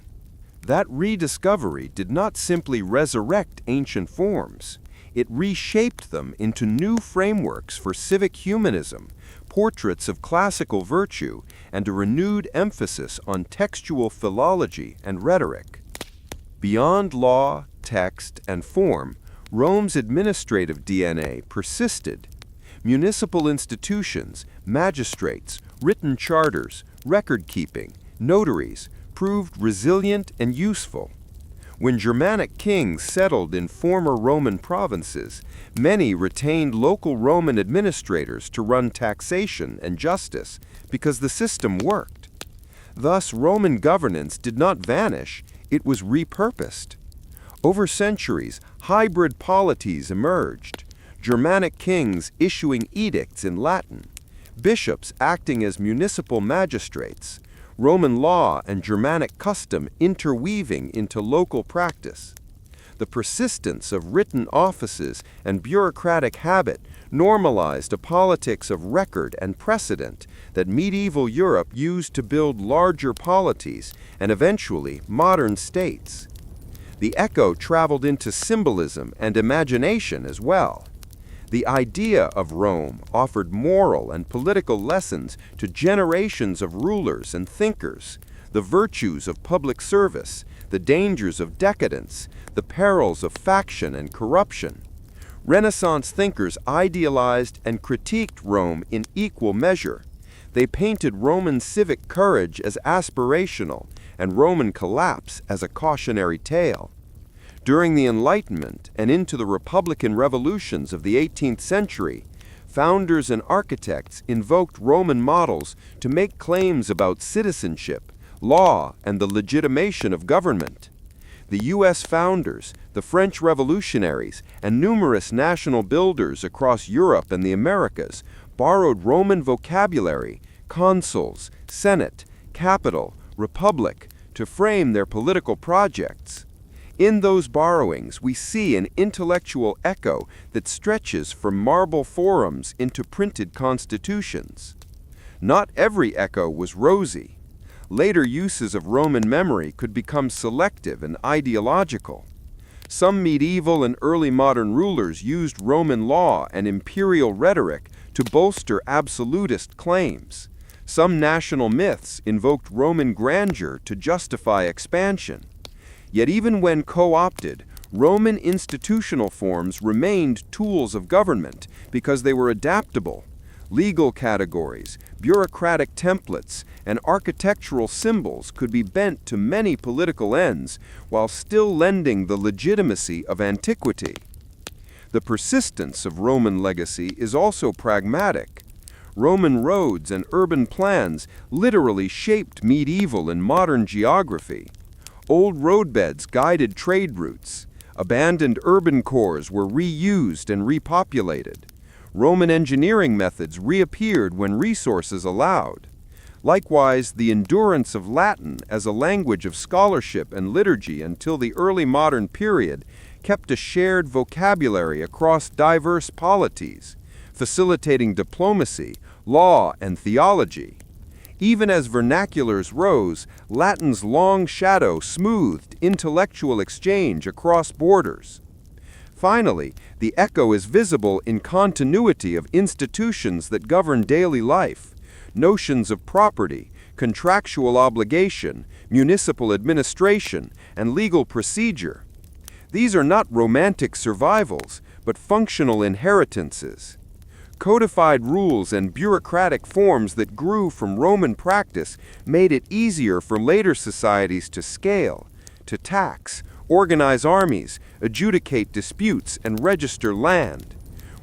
That rediscovery did not simply resurrect ancient forms. It reshaped them into new frameworks for civic humanism, portraits of classical virtue, and a renewed emphasis on textual philology and rhetoric. Beyond law, text, and form, Rome's administrative DNA persisted. Municipal institutions, magistrates, written charters, Record-keeping, notaries, proved resilient and useful. When Germanic kings settled in former Roman provinces, many retained local Roman administrators to run taxation and justice because the system worked. Thus, Roman governance did not vanish, it was repurposed. Over centuries, hybrid polities emerged, Germanic kings issuing edicts in Latin, bishops acting as municipal magistrates, Roman law and Germanic custom interweaving into local practice. The persistence of written offices and bureaucratic habit normalized a politics of record and precedent that medieval Europe used to build larger polities and eventually modern states. The echo traveled into symbolism and imagination as well. The idea of Rome offered moral and political lessons to generations of rulers and thinkers, the virtues of public service, the dangers of decadence, the perils of faction and corruption. Renaissance thinkers idealized and critiqued Rome in equal measure. They painted Roman civic courage as aspirational and Roman collapse as a cautionary tale. During the Enlightenment and into the Republican revolutions of the 18th century, founders and architects invoked Roman models to make claims about citizenship, law, and the legitimation of government. The U.S. founders, the French revolutionaries, and numerous national builders across Europe and the Americas borrowed Roman vocabulary, consuls, senate, capital, republic, to frame their political projects. In those borrowings, we see an intellectual echo that stretches from marble forums into printed constitutions. Not every echo was rosy. Later uses of Roman memory could become selective and ideological. Some medieval and early modern rulers used Roman law and imperial rhetoric to bolster absolutist claims. Some national myths invoked Roman grandeur to justify expansion. Yet even when co-opted, Roman institutional forms remained tools of government because they were adaptable. Legal categories, bureaucratic templates, and architectural symbols could be bent to many political ends while still lending the legitimacy of antiquity. The persistence of Roman legacy is also pragmatic. Roman roads and urban plans literally shaped medieval and modern geography. Old roadbeds guided trade routes. Abandoned urban cores were reused and repopulated. Roman engineering methods reappeared when resources allowed. Likewise, the endurance of Latin as a language of scholarship and liturgy until the early modern period kept a shared vocabulary across diverse polities, facilitating diplomacy, law, and theology. Even as vernaculars rose, Latin's long shadow smoothed intellectual exchange across borders. Finally, the echo is visible in continuity of institutions that govern daily life, notions of property, contractual obligation, municipal administration, and legal procedure. These are not romantic survivals, but functional inheritances. Codified rules and bureaucratic forms that grew from Roman practice made it easier for later societies to scale, to tax, organize armies, adjudicate disputes, and register land.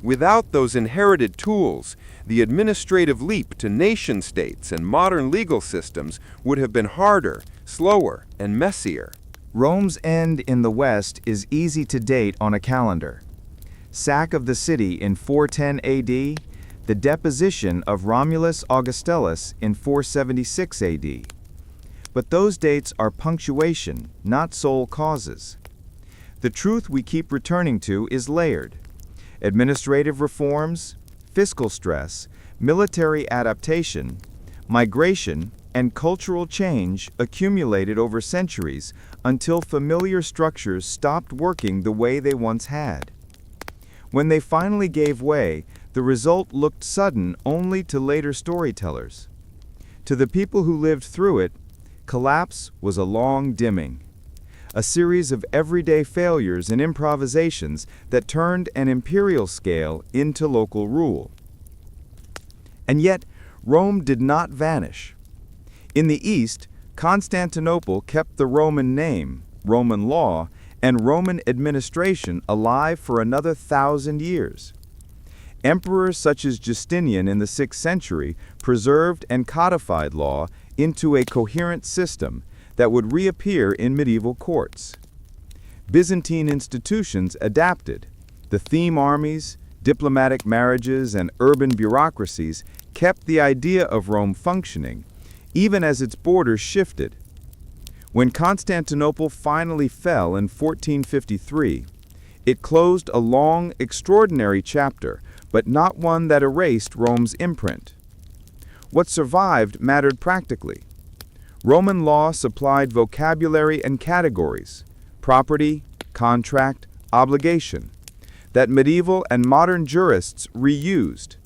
Without those inherited tools, the administrative leap to nation-states and modern legal systems would have been harder, slower, and messier. Rome's end in the West is easy to date on a calendar. Sack of the city in 410 AD, the deposition of Romulus Augustulus in 476 AD. But those dates are punctuation, not sole causes. The truth we keep returning to is layered. Administrative reforms, fiscal stress, military adaptation, migration, and cultural change accumulated over centuries until familiar structures stopped working the way they once had. When they finally gave way, the result looked sudden only to later storytellers. To the people who lived through it, collapse was a long dimming, a series of everyday failures and improvisations that turned an imperial scale into local rule. And yet, Rome did not vanish. In the East, Constantinople kept the Roman name, Roman law, and Roman administration alive for another 1,000 years. Emperors such as Justinian in the 6th century preserved and codified law into a coherent system that would reappear in medieval courts. Byzantine institutions adapted. The theme armies, diplomatic marriages, and urban bureaucracies kept the idea of Rome functioning, even as its borders shifted. When Constantinople finally fell in 1453, it closed a long, extraordinary chapter, but not one that erased Rome's imprint. What survived mattered practically. Roman law supplied vocabulary and categories, property, contract, obligation, that medieval and modern jurists reused.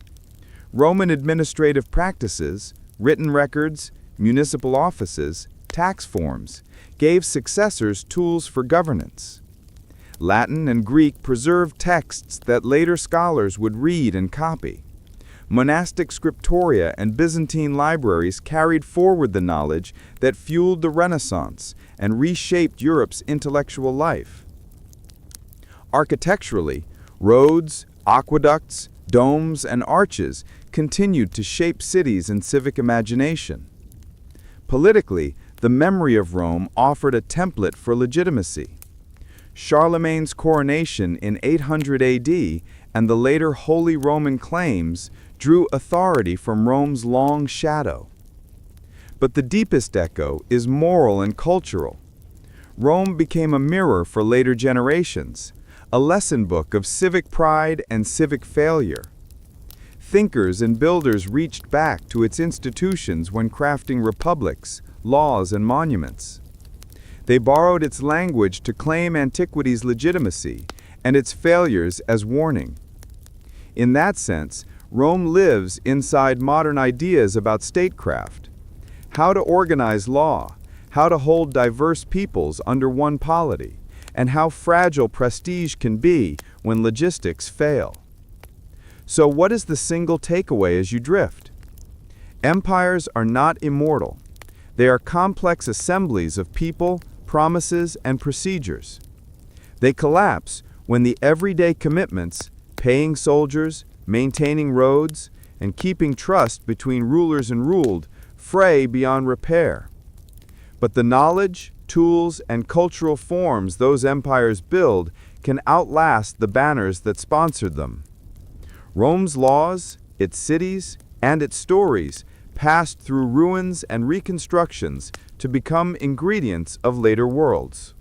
Roman administrative practices, written records, municipal offices, tax forms, gave successors tools for governance. Latin and Greek preserved texts that later scholars would read and copy. Monastic scriptoria and Byzantine libraries carried forward the knowledge that fueled the Renaissance and reshaped Europe's intellectual life. Architecturally, roads, aqueducts, domes, and arches continued to shape cities and civic imagination. Politically, the memory of Rome offered a template for legitimacy. Charlemagne's coronation in 800 AD and the later Holy Roman claims drew authority from Rome's long shadow. But the deepest echo is moral and cultural. Rome became a mirror for later generations, a lesson book of civic pride and civic failure. Thinkers and builders reached back to its institutions when crafting republics, laws, and monuments. They borrowed its language to claim antiquity's legitimacy and its failures as warning. In that sense, Rome lives inside modern ideas about statecraft, how to organize law, how to hold diverse peoples under one polity, and how fragile prestige can be when logistics fail. So what is the single takeaway as you drift? Empires are not immortal. They are complex assemblies of people, promises, and procedures. They collapse when the everyday commitments, paying soldiers, maintaining roads, and keeping trust between rulers and ruled, fray beyond repair. But the knowledge, tools, and cultural forms those empires build can outlast the banners that sponsored them. Rome's laws, its cities, and its stories passed through ruins and reconstructions to become ingredients of later worlds.